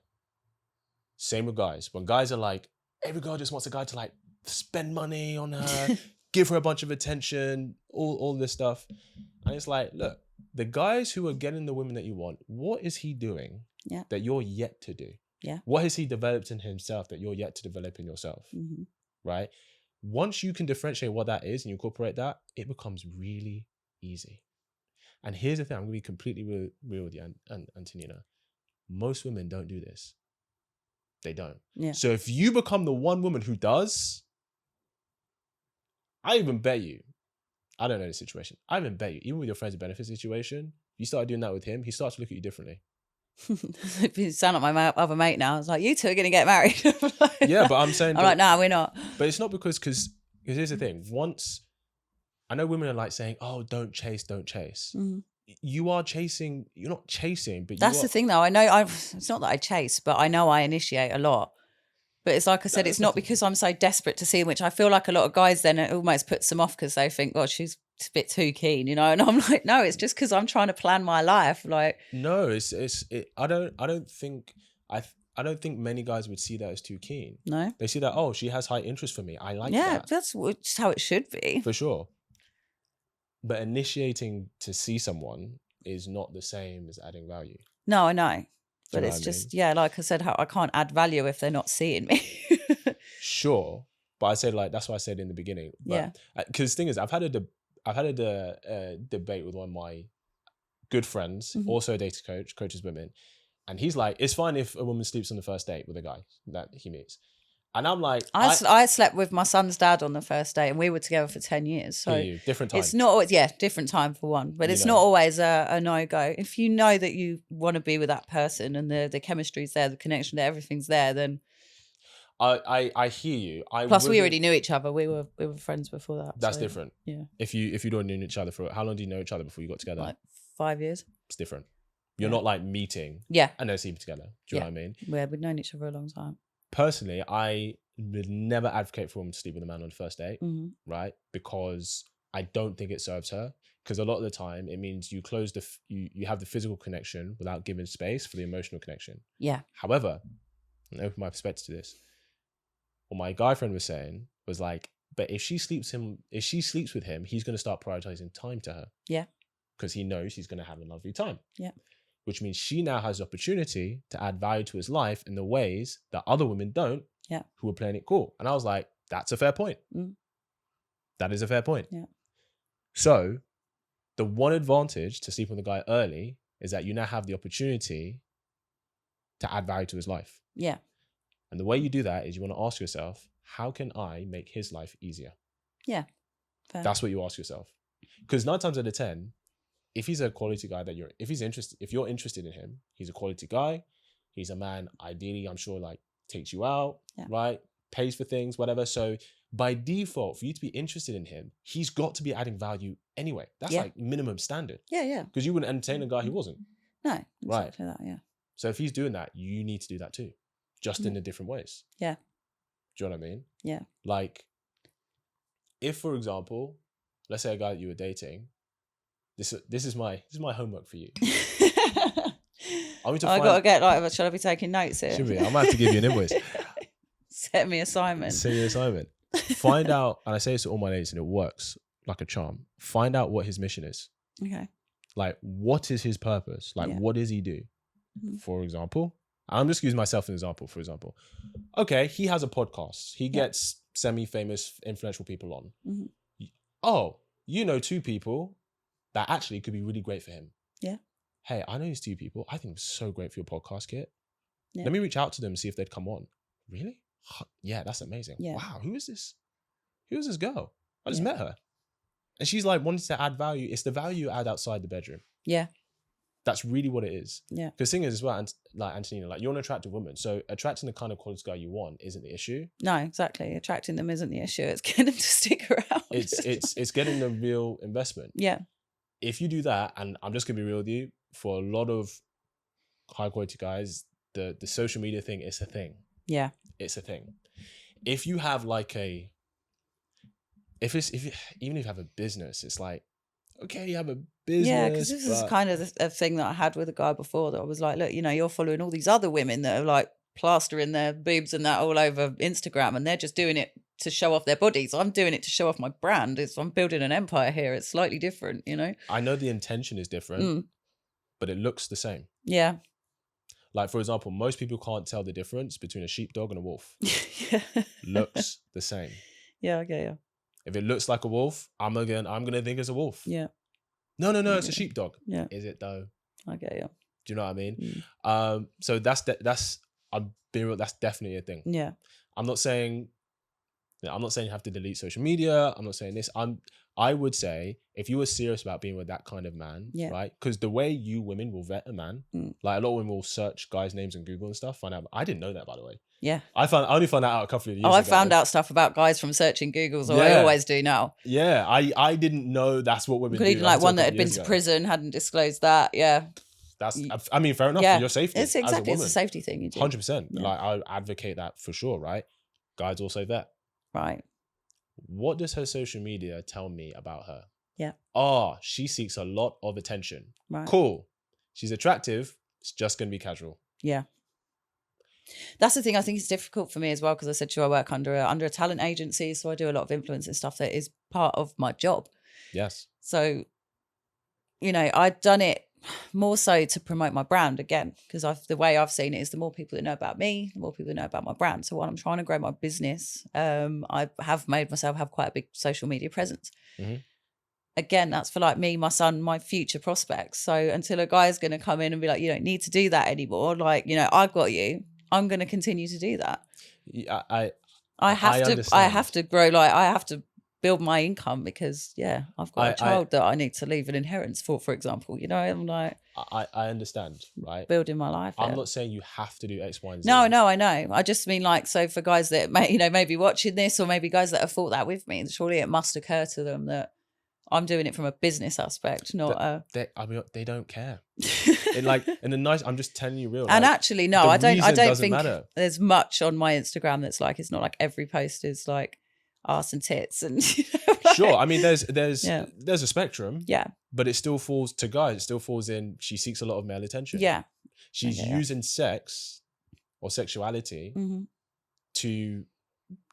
Same with guys. When guys are like, every girl just wants a guy to like spend money on her, give her a bunch of attention, all this stuff. And it's like, look, the guys who are getting the women that you want, what is he doing that you're yet to do? Yeah. What has he developed in himself that you're yet to develop in yourself? Mm-hmm. Right? Once you can differentiate what that is and you incorporate that, it becomes really easy. And here's the thing, I'm going to be completely real with you, Antonina. Most women don't do this. They don't. Yeah. So if you become the one woman who does, I even bet you, I don't know the situation, I even bet you, even with your friends with benefits situation, you start doing that with him, he starts to look at you differently. You sound like my other mate now. I was like, you two are going to get married. Yeah, but I'm saying... I'm like, nah, we're not. But it's not because here's the thing. Once, I know women are like saying, oh, don't chase. Mm-hmm. You are chasing, you're not chasing, but that's the thing though. I know it's not that I chase, but I know I initiate a lot. But it's like I said, it's not because I'm so desperate to see him, which I feel like a lot of guys then it almost puts them off because they think, God, she's a bit too keen, you know? And I'm like, no, it's just because I'm trying to plan my life. Like, no, I don't think many guys would see that as too keen. No. They see that, oh, she has high interest for me. I like that. Yeah, that's just how it should be. For sure. But initiating to see someone is not the same as adding value. No, I know. But it's just, like I said, how I can't add value if they're not seeing me. Sure. But I said, like, that's what I said in the beginning. But, because the thing is, I've had a debate with one of my good friends, also a data coach, coaches women. And he's like, it's fine if a woman sleeps on the first date with a guy that he meets. And I'm like... I slept with my son's dad on the first date and we were together for 10 years. So different time. It's not... different time for one. But it's not always a no-go. If you know that you want to be with that person and the chemistry's there, the connection there, everything's there, then... I hear you. Plus, we already knew each other. We were friends before that. That's different. Yeah. If you don't know each other for... How long do you know each other before you got together? Like 5 years. It's different. You're not like meeting and then sleeping together. Do you know what I mean? Yeah, we've known each other a long time. Personally, I would never advocate for a woman to sleep with a man on the first date, right? Because I don't think it serves her. Because a lot of the time, it means you close you have the physical connection without giving space for the emotional connection. Yeah. However, and open my perspective to this, what my guy friend was saying was like, but if she sleeps with him, he's going to start prioritizing time to her. Yeah. Because he knows he's going to have a lovely time. Yeah. Which means she now has the opportunity to add value to his life in the ways that other women don't, who are playing it cool. And I was like, that's a fair point. That is a fair point. Yeah. So the one advantage to sleeping with a guy early is that you now have the opportunity to add value to his life. Yeah. And the way you do that is you want to ask yourself, how can I make his life easier? Yeah. Fair. That's what you ask yourself. Because 9 times out of 10, if he's a quality guy if you're interested in him, he's a quality guy. He's a man, ideally, I'm sure, like takes you out, right? Pays for things, whatever. So by default, for you to be interested in him, he's got to be adding value anyway. That's like minimum standard. Yeah, yeah. Because you wouldn't entertain a guy who wasn't. No, exactly that, yeah. So if he's doing that, you need to do that too, just in the different ways. Yeah. Do you know what I mean? Yeah. Like, if, for example, let's say a guy that you were dating, this is my homework for you. I got to get like, should I be taking notes here? Should be. I might have to give you an invoice. Set me assignment. Find out, and I say this to all my ladies, and it works like a charm. Find out what his mission is. Okay. Like, what is his purpose? Like, what does he do? For example, I'm just using myself as an example. For example, okay, he has a podcast. He gets semi-famous, influential people on. Oh, you know 2 people that actually could be really great for him. Yeah. Hey, I know these 2 people. I think it's so great for your podcast, Kit. Yeah. Let me reach out to them and see if they'd come on. Really? Yeah, that's amazing. Yeah. Wow, who is this? Who is this girl? I just met her. And she's like wanting to add value. It's the value you add outside the bedroom. Yeah. That's really what it is. Yeah. Because thing is as well, like Antonina, like you're an attractive woman. So attracting the kind of quality guy you want isn't the issue. No, exactly. Attracting them isn't the issue. It's getting them to stick around. It's getting the real investment. Yeah. If you do that, and I'm just gonna be real with you, for a lot of high quality guys, the social media thing is a thing. Yeah. It's a thing. If you have like even if you have a business, it's like, okay, you have a business. Yeah, because this is kind of a thing that I had with a guy before that I was like, look, you know, you're following all these other women that are like plastering their boobs and that all over Instagram, and they're just doing it to show off their bodies. I'm doing it to show off my brand. I'm building an empire here. It's slightly different, you know? I know the intention is different, but it looks the same. Yeah. Like, for example, most people can't tell the difference between a sheepdog and a wolf. Yeah. Looks the same. Yeah, okay, yeah. If it looks like a wolf, I'm gonna think it's a wolf. Yeah. No, it's a sheepdog. Yeah. Is it though? Okay, yeah. Do you know what I mean? So that's I'm being real, that's definitely a thing. Yeah. I'm not saying you have to delete social media. I'm not saying this. I would say if you were serious about being with that kind of man, right? Because the way you women will vet a man, like a lot of women will search guys' names on Google and stuff, find out. I didn't know that, by the way. Yeah. I only found that out a couple of years ago. I found out stuff about guys from searching Google, so I always do now. Yeah, I didn't know that's what women do. Including like one that had been to prison, hadn't disclosed that. Yeah. That's, I mean, fair enough for your safety. It's exactly, it's a safety thing. You do. 100%. Like, I advocate that for sure, right? Guys also vet. Right. What does her social media tell me about her? Yeah. She seeks a lot of attention. Right. Cool. She's attractive. It's just going to be casual. Yeah. That's the thing. I think it's difficult for me as well, because I said to you, I work under a talent agency, so I do a lot of influence and stuff that is part of my job. Yes. So, you know, I'd done it more so to promote my brand again, because the way I've seen it is the more people that know about me, the more people that know about my brand. So while I'm trying to grow my business, I have made myself have quite a big social media presence. Mm-hmm. Again, that's for like me, my son, my future prospects. So until a guy is going to come in and be like, you don't need to do that anymore, like, you know, I've got you, I'm going to continue to do that. Yeah, I have to grow, like I have to build my income, because I've got a child that I need to leave an inheritance for example, you know. I'm like, I understand, right? Building my life. I'm not saying you have to do X, Y, and Z. No, I know. I just mean like, so for guys that may be watching this, or maybe guys that have thought that with me, surely it must occur to them that I'm doing it from a business aspect, not they don't care. I'm just telling you real. And like, actually, no, I don't think matter. There's much on my Instagram that's like, it's not like every post is like arse and tits and like, sure. I mean, there's a spectrum. Yeah. But it still falls to guys. It still falls in. She seeks a lot of male attention. Yeah. She's using sex or sexuality to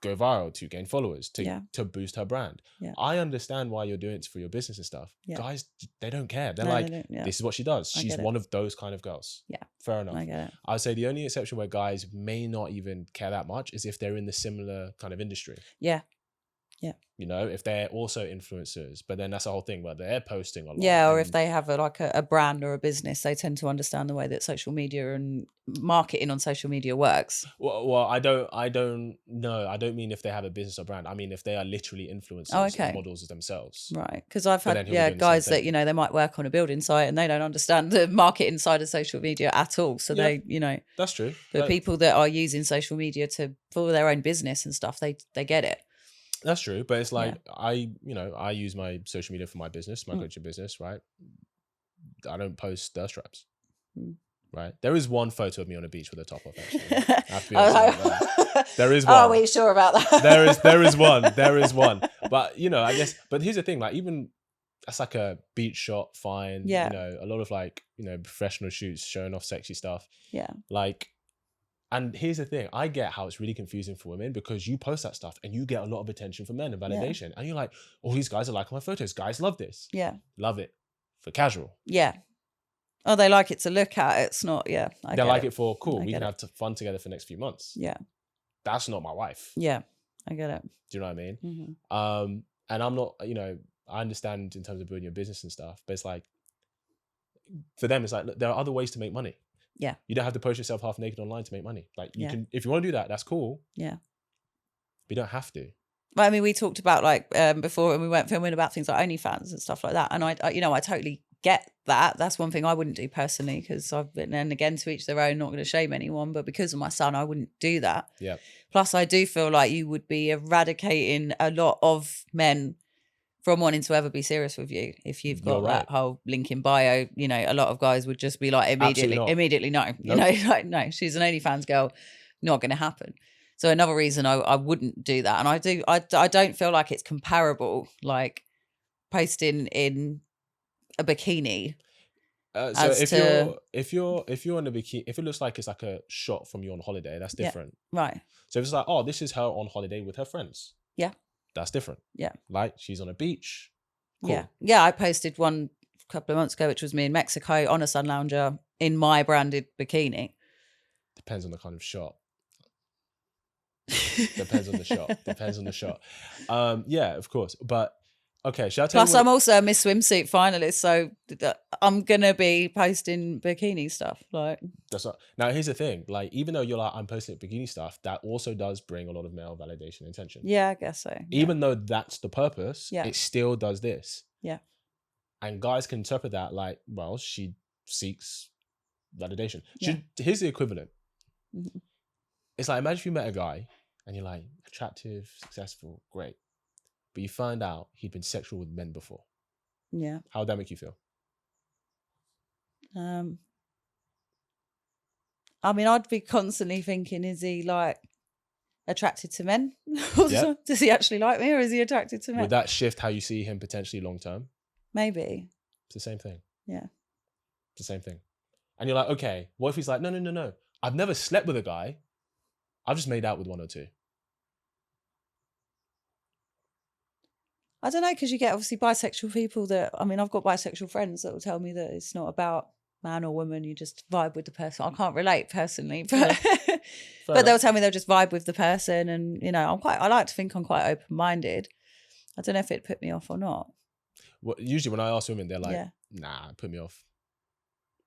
go viral, to gain followers, to boost her brand. Yeah. I understand why you're doing it for your business and stuff. Yeah. Guys, they don't care. They're this is what she does. She's one of those kind of girls. Yeah. Fair enough. I get it. I'd say the only exception where guys may not even care that much is if they're in the similar kind of industry. Yeah. Yeah. You know, if they're also influencers, but then that's the whole thing where they're posting a lot. Yeah, or if they have a brand or a business, they tend to understand the way that social media and marketing on social media works. Well, I don't know. I don't mean if they have a business or brand. I mean if they are literally influencers and models themselves. Right. Because I've had guys that, you know, they might work on a building site and they don't understand the marketing side of social media at all. So they, you know. That's true. But people that are using social media for their own business and stuff, they get it. That's true, but it's like I use my social media for my business, my coaching business, right? I don't post thirst traps, right? There is one photo of me on a beach with a top off. Actually, I have to be honest. There is one. Are we sure about that? There is one. There is one. But you know, I guess. But here's the thing: like, even that's like a beach shot, fine. Yeah. You know, a lot of like, you know, professional shoots showing off sexy stuff. Yeah. Like. And here's the thing, I get how it's really confusing for women because you post that stuff and you get a lot of attention from men and validation. And you're like, all these guys are liking my photos. Guys love this. Yeah. Love it. For casual. Yeah. Oh, they like it to look at. It's not, they like it for, cool, we can have fun together for the next few months. Yeah. That's not my wife. Yeah. I get it. Do you know what I mean? Mm-hmm. And I'm not, you know, I understand in terms of building your business and stuff, but it's like, for them, it's like, look, there are other ways to make money. Yeah. You don't have to post yourself half naked online to make money. Like you can, if you want to do that, that's cool. Yeah. But you don't have to. Well, I mean, we talked about like before when we went filming about things like OnlyFans and stuff like that. And I totally get that. That's one thing I wouldn't do personally, because I've been, and again, to each their own, not going to shame anyone, but because of my son, I wouldn't do that. Yeah. Plus, I do feel like you would be eradicating a lot of men from wanting to ever be serious with you if you've got that whole link in bio. You know, a lot of guys would just be like immediately no. Nope. You know, like, no, she's an OnlyFans girl, not going to happen. So another reason I wouldn't do that. And I don't feel like it's comparable, like posting in a bikini. So if you're in a bikini, if it looks like it's like a shot from you on holiday, that's different. Yeah, right. So if it's like, oh, this is her on holiday with her friends. Yeah. That's different. Yeah. Like she's on a beach. Cool. Yeah. Yeah. I posted one a couple of months ago, which was me in Mexico on a sun lounger in my branded bikini. Depends on the kind of shot. Depends on the shot. Depends on the shot. Yeah, of course. But okay, shall I tell you? Plus, I'm also a Miss Swimsuit finalist, so I'm gonna be posting bikini stuff. Like that's not. Now, here's the thing. Like, even though you're like, I'm posting bikini stuff, that also does bring a lot of male validation and attention. Yeah, I guess so. Even though that's the purpose, yeah, it still does this. Yeah. And guys can interpret that like, well, she seeks validation. Yeah. Here's the equivalent. Mm-hmm. It's like, imagine if you met a guy and you're like, attractive, successful, great. But you find out he'd been sexual with men before. Yeah. How would that make you feel? I mean, I'd be constantly thinking, is he like attracted to men? Yep. Does he actually like me, or is he attracted to men? Would that shift how you see him potentially long term? Maybe. It's the same thing. Yeah. It's the same thing. And you're like, okay, what if he's like, no. I've never slept with a guy. I've just made out with one or two. I don't know, because you get obviously bisexual people that, I mean, I've got bisexual friends that will tell me that it's not about man or woman, you just vibe with the person. I can't relate personally, but but they'll tell me they'll just vibe with the person, and you know, I like to think I'm quite open-minded. I don't know if it'd put me off or not. Well, usually when I ask women, they're like, nah, put me off.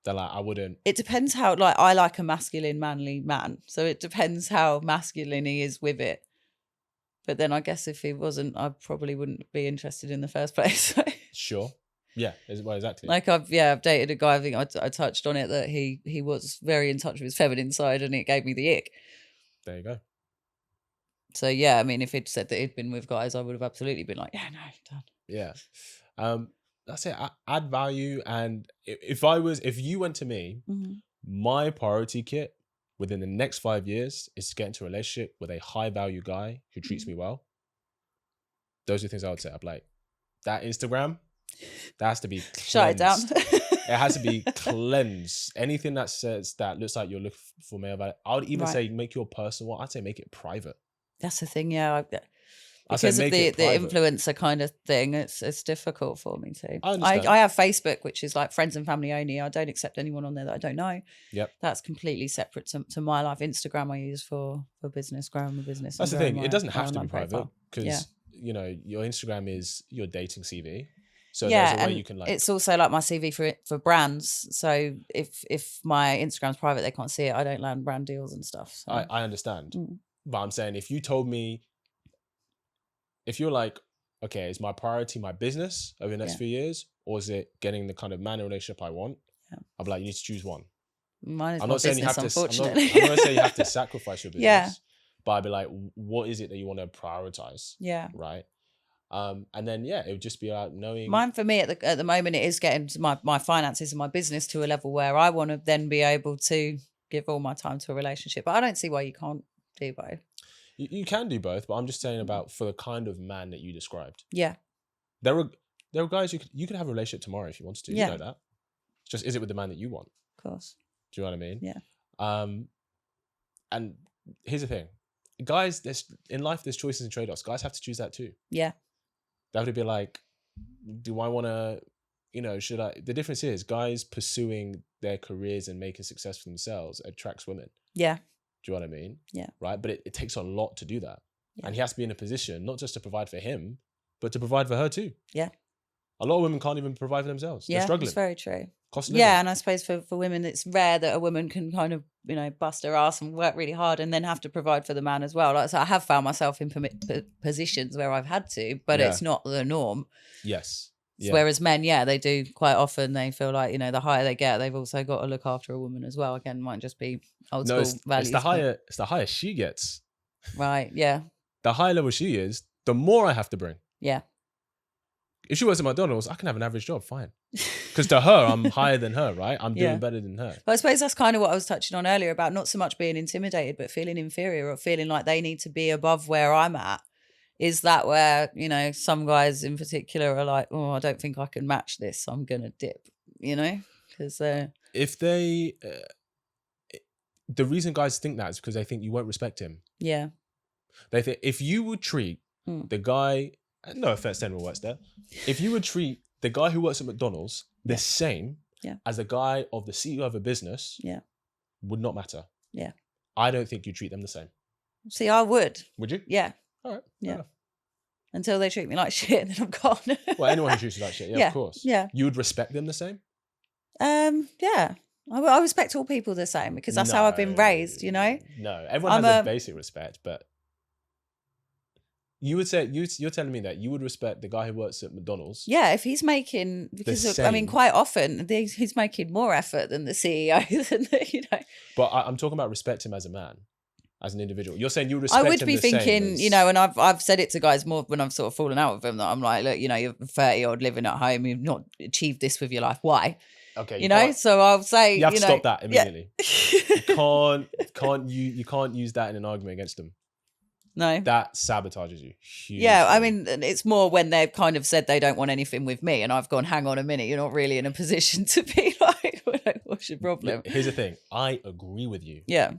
They're like, I wouldn't. It depends how, like, I like a masculine, manly man. So it depends how masculine he is with it. But then I guess if he wasn't, I probably wouldn't be interested in the first place. Sure. Yeah, well, exactly. Like I've dated a guy, I think I touched on it, that he was very in touch with his feminine side, and it gave me the ick. There you go. So yeah, I mean, if he'd said that he'd been with guys, I would have absolutely been like, yeah, no, done. Yeah. That's it. Add value. And if you went to me, my priority kit within the next 5 years is to get into a relationship with a high value guy who treats me well. Those are the things I would say. I'm like, that Instagram, that has to be cleansed. Shut it down. It has to be cleansed. Anything that says that looks like you're looking for male value, I would even say make your personal one. I'd say make it private. That's the thing, yeah. Because of the influencer kind of thing, it's difficult for me too. I have Facebook, which is like friends and family only. I don't accept anyone on there that I don't know. Yep. That's completely separate to my life. Instagram I use for business, growing my business. That's the thing. It doesn't have to be private, because you know, your Instagram is your dating CV. So there's a way you can like. It's also like my CV for brands. So if my Instagram's private, they can't see it. I don't land brand deals and stuff. So. I understand, but I'm saying if you told me. If you're like, okay, is my priority my business over the next few years, or is it getting the kind of man relationship I want? Yeah. I'm like, you need to choose one. Mine is I'm not saying business, you have to. unfortunately. I'm not saying you have to sacrifice your business. But I'd be like, what is it that you want to prioritize? Yeah. Right. And then it would just be like knowing. Mine for me at the moment, it is getting my finances and my business to a level where I want to then be able to give all my time to a relationship. But I don't see why you can't do both. You can do both, but I'm just saying about for the kind of man that you described. Yeah. There are guys you could have a relationship tomorrow if you wanted to. Yeah. You know that. It's just, is it with the man that you want? Of course. Do you know what I mean? Yeah. And here's the thing. Guys, in life there's choices and trade-offs. Guys have to choose that too. Yeah. That would be like, do I want to, should I? The difference is guys pursuing their careers and making success for themselves attracts women. Yeah. Do you know what I mean? Yeah. Right? But it takes a lot to do that. Yeah. And he has to be in a position not just to provide for him, but to provide for her too. Yeah. A lot of women can't even provide for themselves. Yeah, they're struggling. It's very true. Cost of living. Yeah, and I suppose for women, it's rare that a woman can kind of, bust her ass and work really hard and then have to provide for the man as well. Like, so I have found myself in positions where I've had to, but it's not the norm. Yes. Yeah. Whereas men, they do quite often. They feel like, the higher they get, they've also got to look after a woman as well. Again, might just be old No, school it's values. the higher she gets. Right. Yeah. The higher level she is, the more I have to bring. Yeah. If she works at McDonald's, I can have an average job, fine. Because to her, I'm higher than her, right? I'm doing better than her. But I suppose that's kind of what I was touching on earlier about not so much being intimidated, but feeling inferior or feeling like they need to be above where I'm at. Is that where, some guys in particular are like, oh, I don't think I can match this, so I'm going to dip, because if they, the reason guys think that is because they think you won't respect him. Yeah. They think if you would treat the guy, no offense to anyone who works there, if you would treat the guy who works at McDonald's the same as the guy of the CEO of a business, would not matter. Yeah. I don't think you treat them the same. See, I would. Would you? Yeah. All right. Yeah. Until they treat me like shit and then I'm gone. Well, anyone who treats you like shit, of course. Yeah. You would respect them the same? Yeah. I respect all people the same because that's how I've been raised, No, everyone has a basic respect, but you would say, you're telling me that you would respect the guy who works at McDonald's. Yeah, if he's making, because quite often he's making more effort than the CEO, But I'm talking about respect him as a man, as an individual. You're saying you respect him. I would be thinking, and I've said it to guys more when I've sort of fallen out with them, that I'm like, look, you're 30 odd living at home, you've not achieved this with your life. Why? Okay. So I'll say, you have to stop that immediately. You can't use that in an argument against them. No. That sabotages you. Hugely. Yeah, I mean, it's more when they've kind of said they don't want anything with me and I've gone, hang on a minute, you're not really in a position to be like, what's your problem? Here's the thing. I agree with you. Yeah.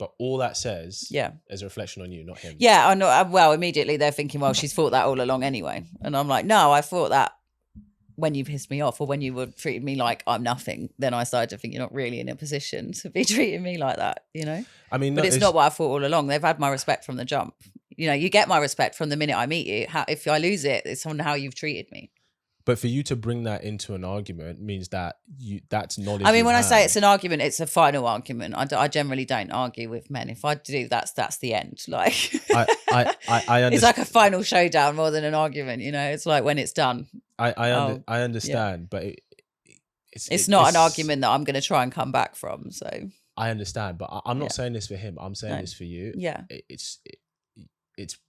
But all that says is a reflection on you, not him. Yeah, I know. Well, immediately they're thinking, well, she's thought that all along anyway. And I'm like, no, I thought that when you pissed me off or when you were treating me like I'm nothing, then I started to think you're not really in a position to be treating me like that, I mean, but it's not what I thought all along. They've had my respect from the jump. You get my respect from the minute I meet you. If I lose it, it's on how you've treated me. But for you to bring that into an argument means that that's knowledge. I mean, when I say it's an argument, it's a final argument. I generally don't argue with men. If I do, that's the end. Like, I understand. It's like a final showdown more than an argument. It's like when it's done. I understand, but it's not an argument that I'm going to try and come back from. So I understand, but I'm not saying this for him. I'm saying this for you. Yeah, it's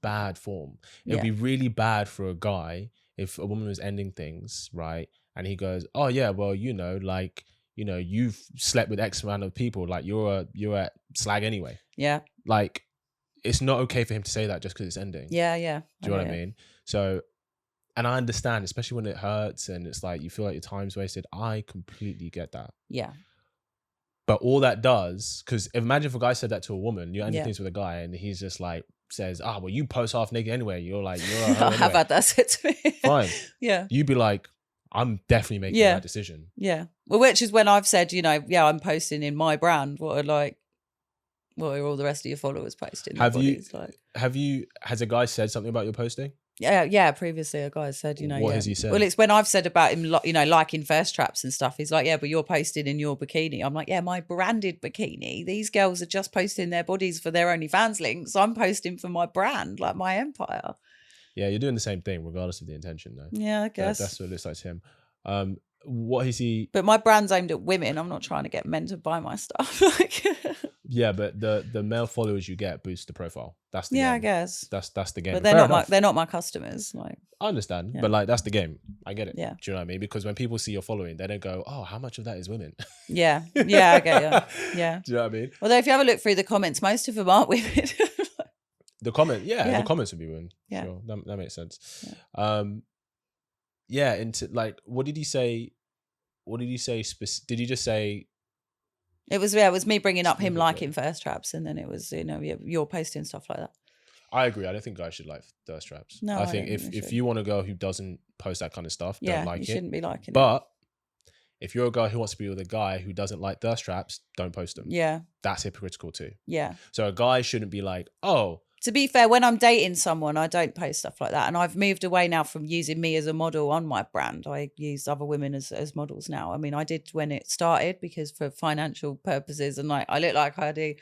bad form. It would be really bad for a guy if a woman was ending things, right? And he goes, oh yeah, well, you've slept with X amount of people, like you're a slag anyway. Yeah. Like, it's not okay for him to say that just because it's ending. Yeah. Do you know what I mean? So, and I understand, especially when it hurts and it's like you feel like your time's wasted. I completely get that. Yeah. But all that does, because imagine if a guy said that to a woman, you're ending things with a guy and he's just like, says, well, you post half naked anyway. You're like, you're a hoe anyway. I've had that said to me. Fine. Yeah. You'd be like, I'm definitely making that decision. Yeah. Well, which is when I've said, I'm posting in my brand. What are all the rest of your followers posting? Has a guy said something about your posting? Yeah. Previously, a guy said, What has he said? Well, it's when I've said about him, liking thirst traps and stuff. He's like, yeah, but you're posting in your bikini. I'm like, yeah, my branded bikini. These girls are just posting their bodies for their OnlyFans links. I'm posting for my brand, like my empire. Yeah, you're doing the same thing regardless of the intention, though. Yeah, I guess that's what it looks like to him. What is he? But my brand's aimed at women. I'm not trying to get men to buy my stuff. Yeah, but the male followers you get boost the profile. That's the game. I guess that's the game. But they're not my customers. Like, I understand, but like that's the game. I get it. Yeah. Do you know what I mean? Because when people see your following, they don't go, "Oh, how much of that is women?" Yeah, I get you. Yeah. Do you know what I mean? Although if you have a look through the comments, most of them aren't women. The comments would be women. Yeah, sure. That makes sense. Yeah. Into like, what did he say? What did he say? Did he just say? It was me bringing up him liking thirst traps, and then it was you're posting stuff like that. I agree. I don't think guys should like thirst traps. No, I think if you want a girl who doesn't post that kind of stuff, don't like it. You shouldn't be liking it. But if you're a guy who wants to be with a guy who doesn't like thirst traps, don't post them. Yeah, that's hypocritical too. Yeah. So a guy shouldn't be like, oh. To be fair, when I'm dating someone, I don't post stuff like that. And I've moved away now from using me as a model on my brand. I use other women as models now. I mean, I did when it started because for financial purposes and like I look like I do.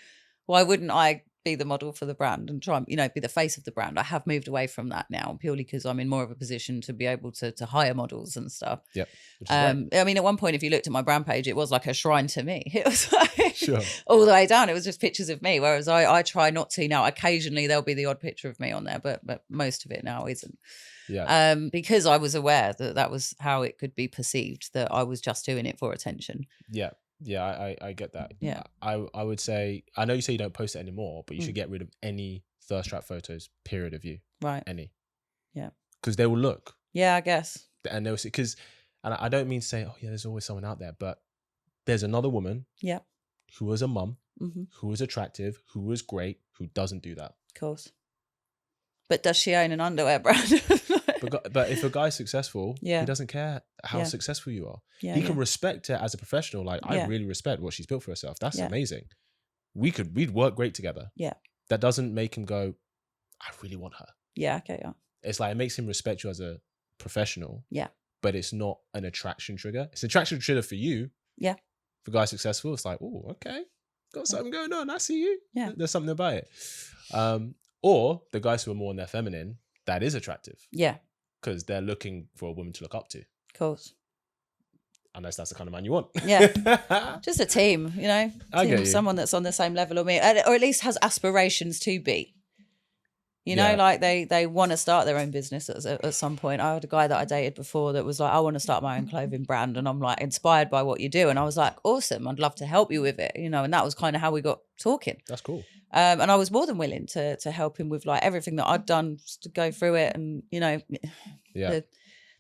Why wouldn't I be the model for the brand and try and, be the face of the brand. I have moved away from that now purely because I'm in more of a position to be able to hire models and stuff. Yep. Which is great. I mean, at one point, if you looked at my brand page, it was like a shrine to me. It was like Sure. all the way down. It was just pictures of me. Whereas I try not to now. Occasionally there'll be the odd picture of me on there, but most of it now isn't. Yeah. Because I was aware that was how it could be perceived, that I was just doing it for attention. Yeah. Yeah, I get that. Yeah. I would say, I know you say you don't post it anymore, but you should get rid of any thirst trap photos, period, of you. Right. Any. Yeah. Because they will look. Yeah, I guess. And they'll see, because, and I don't mean to say, oh yeah, there's always someone out there, but there's another woman. Yeah. Who was a mum, Mm-hmm. who was attractive, who was great, who doesn't do that. Of course. But does she own an underwear brand? But if a guy's successful, Yeah. he doesn't care how Yeah. successful you are. Yeah, He can respect it as a professional. Like, I Yeah. really respect what she's built for herself. That's Yeah. amazing. We'd work great together. Yeah. That doesn't make him go, I really want her. Yeah, okay, yeah. It's like, it makes him respect you as a professional. Yeah. But it's not an attraction trigger. It's an attraction trigger for you. Yeah. If a guy's successful, it's like, oh, okay. Got something going on. I see you. Yeah. There's something about it. Or the guys who are more on their feminine, that is attractive. Yeah, Because they're looking for a woman to look up to. of course. Unless that's the kind of man you want. Yeah. Just a team, I get you. Someone that's on the same level of me, or at least has aspirations to be. Yeah. Like they want to start their own business at some point. I had a guy that I dated before that was like, I want to start my own clothing brand. And I'm like, inspired by what you do. And I was like, awesome. I'd love to help you with it. And that was kind of how we got talking. That's cool. And I was more than willing to help him with like everything that I'd done just to go through it. And, Yeah.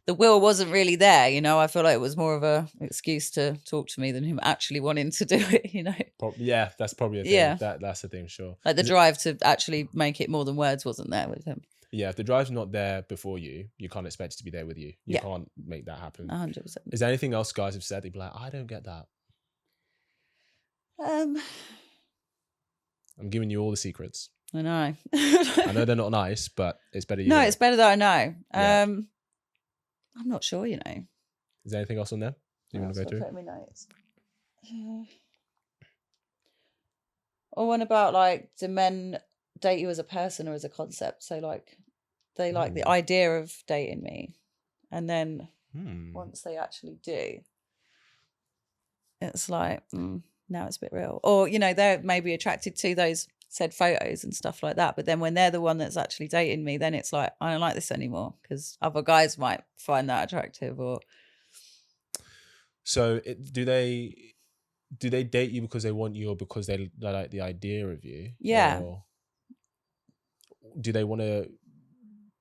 the will wasn't really there. I feel like it was more of a excuse to talk to me than him actually wanting to do it, Yeah, that's probably a thing. Yeah. That's the thing, sure. Like the drive to actually make it more than words wasn't there with him. Yeah, if the drive's not there before you can't expect it to be there with you. You Yeah. can't make that happen. 100%. Is there anything else guys have said? They'd be like, I don't get that. I'm giving you all the secrets. I know. I know they're not nice, but it's better you No, know. it's better that I know. Yeah. I'm not sure, Is there anything else on there you want to go through? Put in my notes. Or one about like, do men date you as a person or as a concept? So like, they like the idea of dating me, and then once they actually do, it's like, now it's a bit real. Or they're maybe attracted to those said photos and stuff like that, but then when they're the one that's actually dating me, then it's like, I don't like this anymore, because other guys might find that attractive. Or So do they date you because they want you, or because they like the idea of you? Yeah. Or do they want to?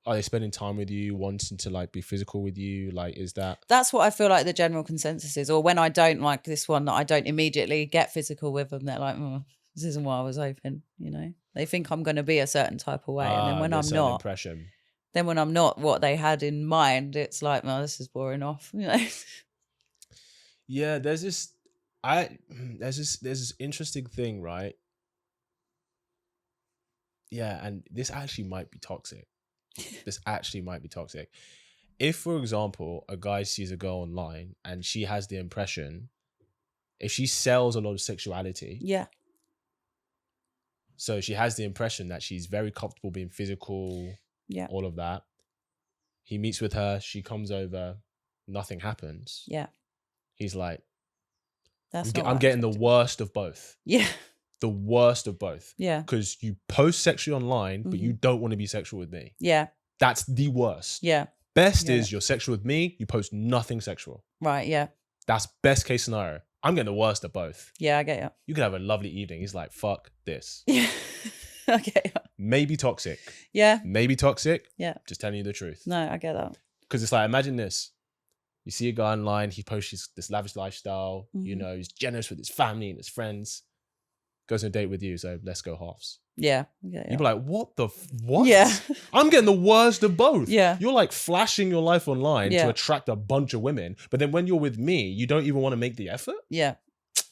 Are they spending time with you, wanting to like be physical with you? Like, is that's what I feel like the general consensus is. Or when I don't like this one that I don't immediately get physical with them, they're like, this isn't what I was hoping. They think I'm going to be a certain type of way, and then when I'm not, impression. Then when I'm not what they had in mind, it's like, this is boring off. Yeah, there's this interesting thing, right? Yeah, and this actually might be toxic. If, for example, a guy sees a girl online and she has the impression, if she sells a lot of sexuality, Yeah. so she has the impression that she's very comfortable being physical, Yeah. all of that. He meets with her, she comes over, nothing happens. Yeah. He's like, That's I'm getting the worst of both. Yeah. The worst of both. Yeah. Because you post sexually online, but you don't want to be sexual with me. Yeah. That's the worst. Yeah. Best Yeah. is you're sexual with me, you post nothing sexual. Right. Yeah. That's best case scenario. I'm getting the worst of both. Yeah. I get you. You could have a lovely evening. He's like, fuck this. Yeah. I get you. Maybe toxic. Yeah. Maybe toxic. Yeah. Just telling you the truth. No, I get that. Because it's like, imagine this. You see a guy online, he posts this lavish lifestyle, he's generous with his family and his friends, goes on a date with you, so let's go halves. Yeah. I get you. You'd be like, what? Yeah. I'm getting the worst of both. Yeah. You're like flashing your life online Yeah. to attract a bunch of women, but then when you're with me, you don't even want to make the effort? Yeah.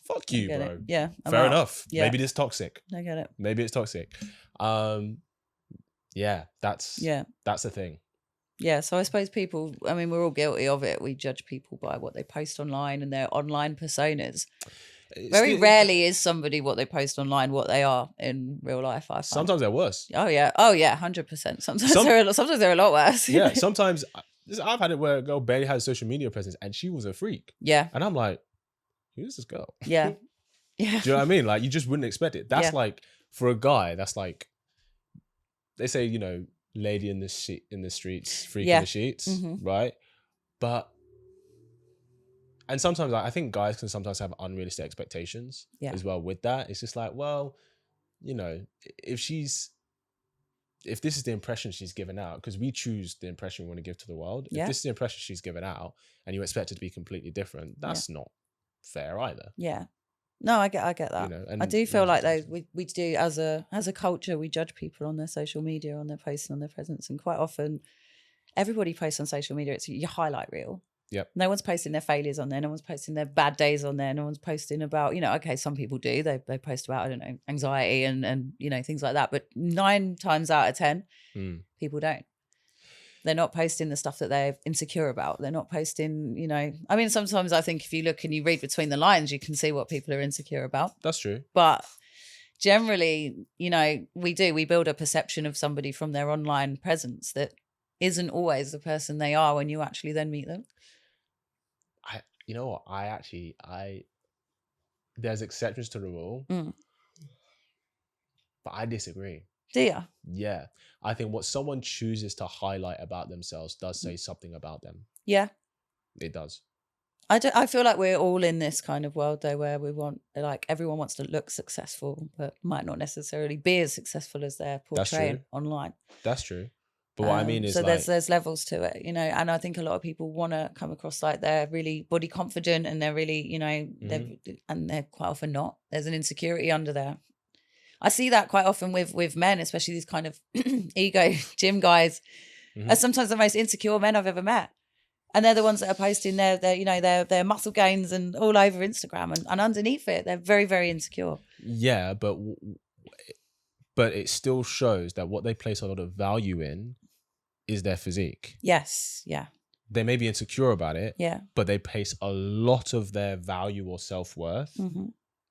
Fuck you, Get bro. it. Yeah. I'm Fair out. enough. Yeah. Maybe it's toxic. I get it. Maybe it's toxic. Yeah, that's the thing. Yeah, so I suppose people, we're all guilty of it. We judge people by what they post online and their online personas. Very rarely is somebody what they post online what they are in real life. I find Sometimes they're worse. Oh yeah, 100%. Sometimes they're a lot worse. Yeah, sometimes I've had it where a girl barely has a social media presence and she was a freak. Yeah, and I'm like, who's this girl? yeah, yeah. Do you know what I mean? Like, you just wouldn't expect it. That's like, for a guy, that's like, they say, you know, lady in the streets, freak in the sheets, right? But, and sometimes I think guys can sometimes have unrealistic expectations as well with that. It's just like, well, you know, if this is the impression she's given out, because we choose the impression we want to give to the world. If this is the impression she's given out and you expect it to be completely different, that's not fair either. Yeah. No, I get that. You know, and I do feel like though we do as a culture, we judge people on their social media, on their posts, on their presence, and quite often everybody posts on social media. It's your highlight reel. Yep. No one's posting their failures on there. No one's posting their bad days on there. No one's posting about, you know, okay, some people do. They post about, I don't know, anxiety and you know, things like that. But 9 times out of 10, people don't. They're not posting the stuff that they're insecure about. They're not posting, you know, I mean, sometimes I think if you look and you read between the lines, you can see what people are insecure about. That's true. But generally, you know, we build a perception of somebody from their online presence that isn't always the person they are when you actually then meet them. You know what? There's exceptions to the rule, but I disagree. Do you? Yeah. I think what someone chooses to highlight about themselves does say something about them. Yeah. It does. I feel like we're all in this kind of world though, where we want, like, everyone wants to look successful, but might not necessarily be as successful as they're portraying online. That's true. But what I mean is, so like, there's levels to it, you know, and I think a lot of people want to come across like they're really body confident and they're really, you know, and they're quite often not. There's an insecurity under there. I see that quite often with men, especially these kind of ego gym guys, are sometimes the most insecure men I've ever met. And they're the ones that are posting their muscle gains and all over Instagram, and underneath it, they're very, very insecure. Yeah, but it still shows that what they place a lot of value in is their physique. Yes, yeah. They may be insecure about it, yeah, but they place a lot of their value or self-worth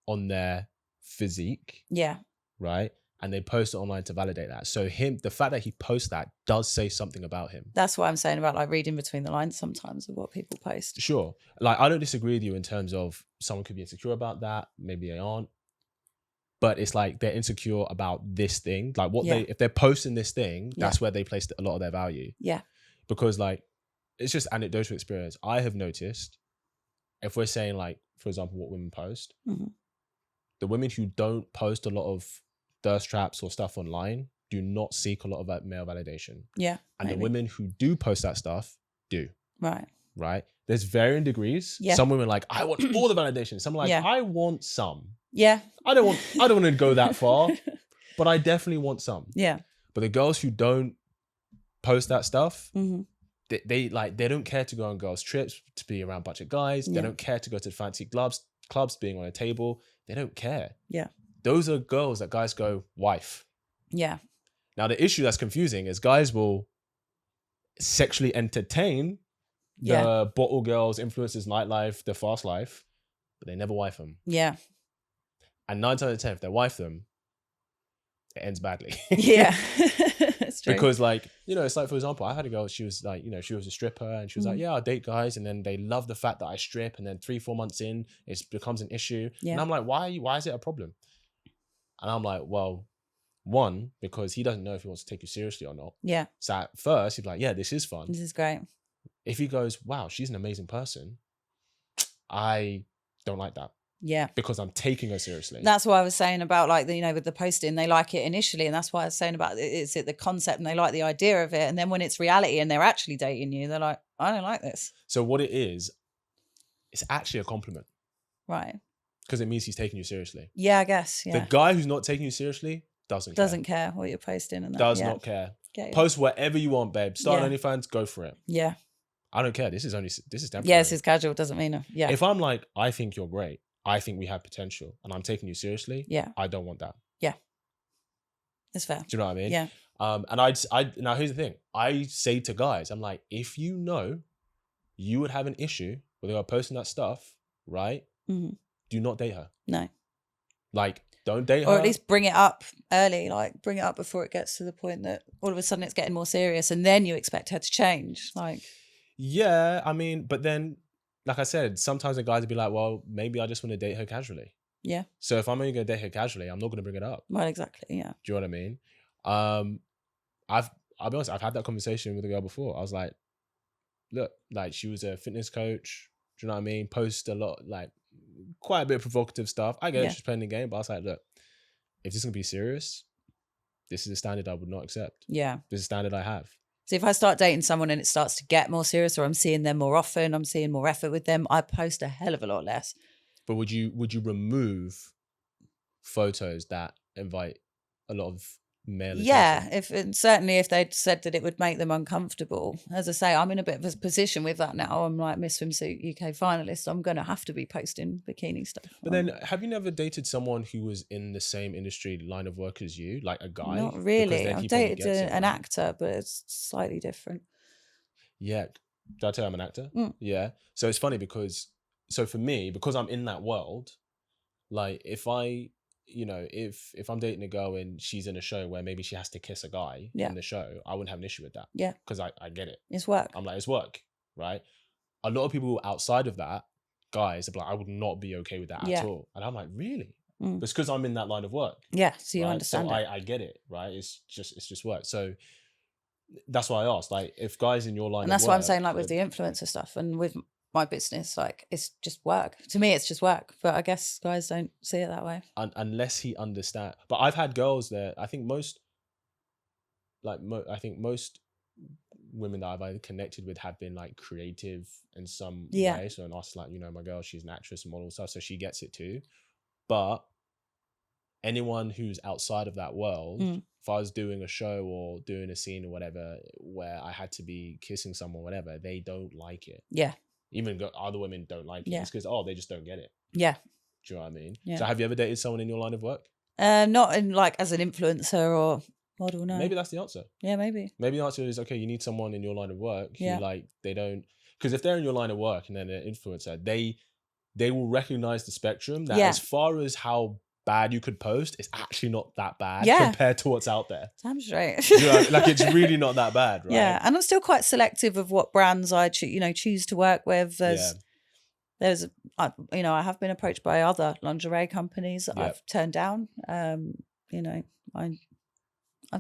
on their physique. Yeah. Right? And they post it online to validate that. So the fact that he posts that does say something about him. That's what I'm saying about, like, reading between the lines sometimes of what people post. Sure. Like, I don't disagree with you in terms of someone could be insecure about that. Maybe they aren't. But it's like they're insecure about this thing. Like, if they're posting this thing, that's where they place a lot of their value. Yeah. Because, like, it's just anecdotal experience. I have noticed, if we're saying, like, for example, what women post, the women who don't post a lot of thirst traps or stuff online do not seek a lot of male validation. Yeah. And the women who do post that stuff do. Right? There's varying degrees. Yeah. Some women are like, I want all the validation. Some are like, I want some. Yeah. I don't want to go that far, but I definitely want some. Yeah. But the girls who don't post that stuff, they don't care to go on girls' trips, to be around a bunch of guys. They don't care to go to fancy clubs, being on a table. They don't care. Yeah. Those are girls that guys go, wife. Yeah. Now, the issue that's confusing is guys will sexually entertain the bottle girls, influencers, nightlife, the fast life, but they never wife them. Yeah. And 9 times out of 10, if they wife them, it ends badly. Yeah. It's true. Because, like, you know, it's like, for example, I had a girl, she was like, you know, she was a stripper and she was like, yeah, I'll date guys. And then they love the fact that I strip. And then 3-4 months in, it becomes an issue. Yeah. And I'm like, why is it a problem? And I'm like, well, one, because he doesn't know if he wants to take you seriously or not. Yeah. So at first, he's like, yeah, this is fun. This is great. If he goes, wow, she's an amazing person, I don't like that. Yeah. Because I'm taking her seriously. That's what I was saying about, like, you know, with the posting, they like it initially. And that's why I was saying about it's the concept and they like the idea of it. And then when it's reality and they're actually dating you, they're like, I don't like this. So what it is, it's actually a compliment. Right. Because it means he's taking you seriously. Yeah, I guess. Yeah. The guy who's not taking you seriously doesn't care what you're posting. And that. Does not care. Post whatever you want, babe. Start on OnlyFans, go for it. Yeah. I don't care. This is temporary. Yeah, this is casual. Doesn't mean yeah. If I'm like, I think you're great, I think we have potential, and I'm taking you seriously. Yeah. I don't want that. Yeah. It's fair. Do you know what I mean? Yeah. And I now here's the thing. I say to guys, I'm like, if you know you would have an issue with her posting that stuff, right? do not date her. No. Like, don't date her. Or at least bring it up early, like bring it up before it gets to the point that all of a sudden it's getting more serious and then you expect her to change. Like, yeah, I mean, but then, like I said, sometimes the guys would be like, well, maybe I just want to date her casually. yeah. So if I'm only going to date her casually, I'm not going to bring it up. Well, exactly. Yeah. Do you know what I mean? I'll be honest, I've had that conversation with a girl before. I was like, look, like she was a fitness coach. Do you know what I mean? Post a lot, like quite a bit of provocative stuff. I get it, she's playing the game, but I was like, look, if this is going to be serious, this is a standard I would not accept. Yeah. This is a standard I have. So if I start dating someone and it starts to get more serious, or I'm seeing them more often, I'm seeing more effort with them, I post a hell of a lot less. But would you remove photos that invite a lot of male attention? Yeah, certainly if they'd said that it would make them uncomfortable. As I say, I'm in a bit of a position with that now. I'm like Miss Swimsuit UK finalist. I'm going to have to be posting bikini stuff. But then, have you never dated someone who was in the same industry line of work as you, like a guy? Not really. I've dated an actor, but it's slightly different. Yeah. Did I tell you I'm an actor? Yeah. So it's funny because, so for me, because I'm in that world, like if I'm dating a girl and she's in a show where maybe she has to kiss a guy in the show, I wouldn't have an issue with that. Yeah. Because I get it. It's work. I'm like, it's work, right? A lot of people outside of that, guys, are like, I would not be okay with that at all. And I'm like, really? But it's because I'm in that line of work. Yeah, so you right? understand so I get it, right? It's just work. So that's why I asked, like, if guys in your line and that's of what work, I'm saying, like with the influencer stuff and with my business, like it's just work. To me, it's just work. But I guess guys don't see it that way. Unless he understands. But I've had girls that I think most women that I've either connected with have been like creative in some way. So, and us, like, my girl, she's an actress and model stuff, so she gets it too. But anyone who's outside of that world, if I was doing a show or doing a scene or whatever where I had to be kissing someone, whatever, they don't like it. Yeah. Even other women don't like it. It's because, they just don't get it. Yeah. Do you know what I mean? Yeah. So have you ever dated someone in your line of work? Not in like as an influencer or model, no. Maybe that's the answer. Yeah, maybe. Maybe the answer is, okay, you need someone in your line of work who they don't, because if they're in your line of work and then they're an influencer, they will recognize the spectrum that as far as how bad you could post, it's actually not that bad compared to what's out there. Damn straight. Like it's really not that bad, right? Yeah, and I'm still quite selective of what brands I choose to work with. There's I have been approached by other lingerie companies that I've turned down. I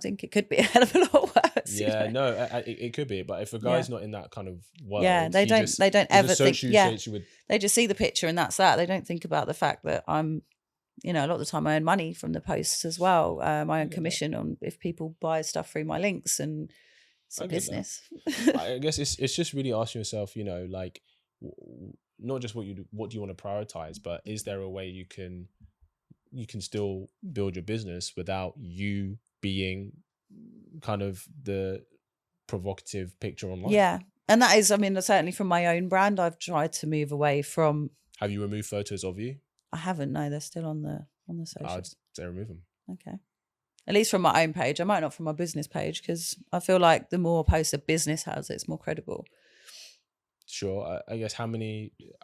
think it could be a hell of a lot worse. Yeah, no, it could be. But if a guy's not in that kind of world, they don't ever think. They just see the picture and that's that. They don't think about the fact that I'm. A lot of the time I earn money from the posts as well. I earn commission on if people buy stuff through my links, and it's a business. I guess it's just really asking yourself, like not just what do you want to prioritize, but is there a way you can still build your business without you being kind of the provocative picture online? Yeah, and that is, certainly from my own brand, I've tried to move away from. Have you removed photos of you? I haven't. No, they're still on the social. I'd say remove them. Okay. At least from my own page. I might not from my business page because I feel like the more posts a business has, it's more credible. Sure. I guess I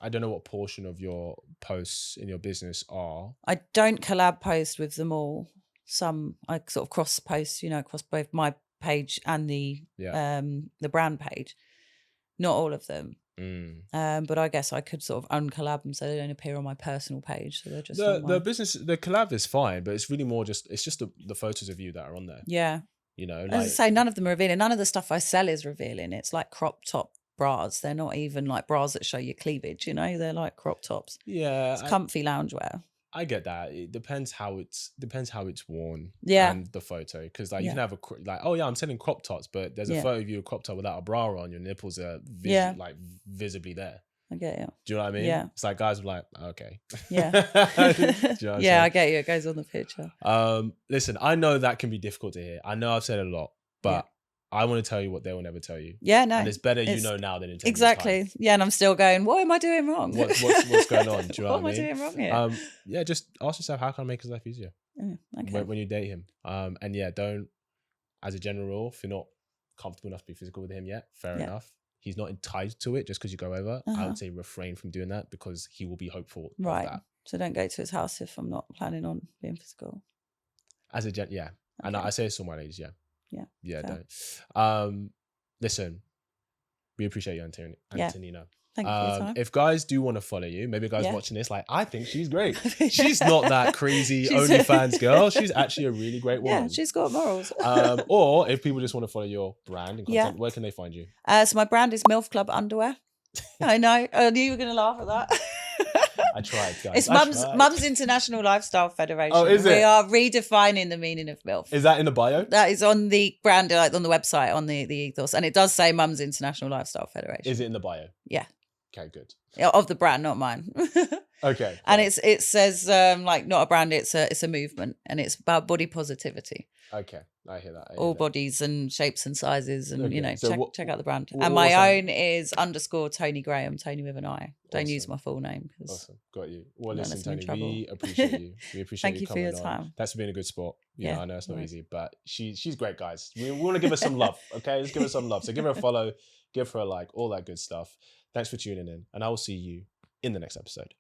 don't know what portion of your posts in your business are. I don't collab post with them all. Some I sort of cross post, across both my page and the brand page. Not all of them. But I guess I could sort of uncollab them so they don't appear on my personal page. So they're just the collab is fine, but it's really more just the photos of you that are on there. Yeah. As I say, none of them are revealing. None of the stuff I sell is revealing. It's like crop top bras. They're not even like bras that show your cleavage, they're like crop tops. Yeah. It's comfy loungewear. I get that. It depends how it's worn. Yeah. And the photo, because you can have I'm selling crop tops, but there's a photo of you a crop top without a bra on. Your nipples are visibly there. I get you. Do you know what I mean? Yeah. It's like guys are like, okay. Yeah. I get you. It goes on the picture. Listen, I know that can be difficult to hear. I know I've said a lot, but I want to tell you what they will never tell you. Yeah, no. And it's better now than in 10 exactly. years' time. Yeah, and I'm still going, what am I doing wrong? What's going on? Do you know what I mean? What am I doing wrong here? Just ask yourself, how can I make his life easier? Okay. When you date him. And don't, as a general rule, if you're not comfortable enough to be physical with him yet, fair enough. He's not entitled to it just because you go over. I would say refrain from doing that because he will be hopeful of that. So don't go to his house if I'm not planning on being physical. As a yeah. And Okay. I say it's all my ladies, yeah. Yeah. Yeah, fair. don't. Listen, we appreciate you, Antonina. Yeah. Thank you for your time. If guys do want to follow you, maybe guys Yeah. watching this, like, I think she's great. She's not that crazy OnlyFans girl. She's actually a really great woman. Yeah, she's got morals. Or if people just want to follow your brand and content, where can they find you? So my brand is MILF Club Underwear. I know. I knew you were going to laugh at that. I tried, guys. It's Mum's International Lifestyle Federation. Oh, is it? We are redefining the meaning of MILF. Is that in the bio? That is on the brand, like on the website, on the ethos. And it does say Mum's International Lifestyle Federation. Is it in the bio? Yeah. Okay, good. Of the brand, not mine. Okay. And it says like not a brand, it's a movement, and it's about body positivity. Okay, I hear that. All bodies and shapes and sizes, and Okay, so check out the brand. what- And what's that? my own is _ Tony Graham, Tony with an I. Don't use Awesome. my full name. Awesome, got you. Well, Don't listen, let us in Tony, we trouble. appreciate you. We appreciate Thank you for coming your on. time. That's for being a good sport. You Yeah, know, I know it's not right. easy, but she's great, guys. We want to give her some love, okay? Let's give her some love. So give her a follow, give her a like, all that good stuff. Thanks for tuning in, and I will see you in the next episode.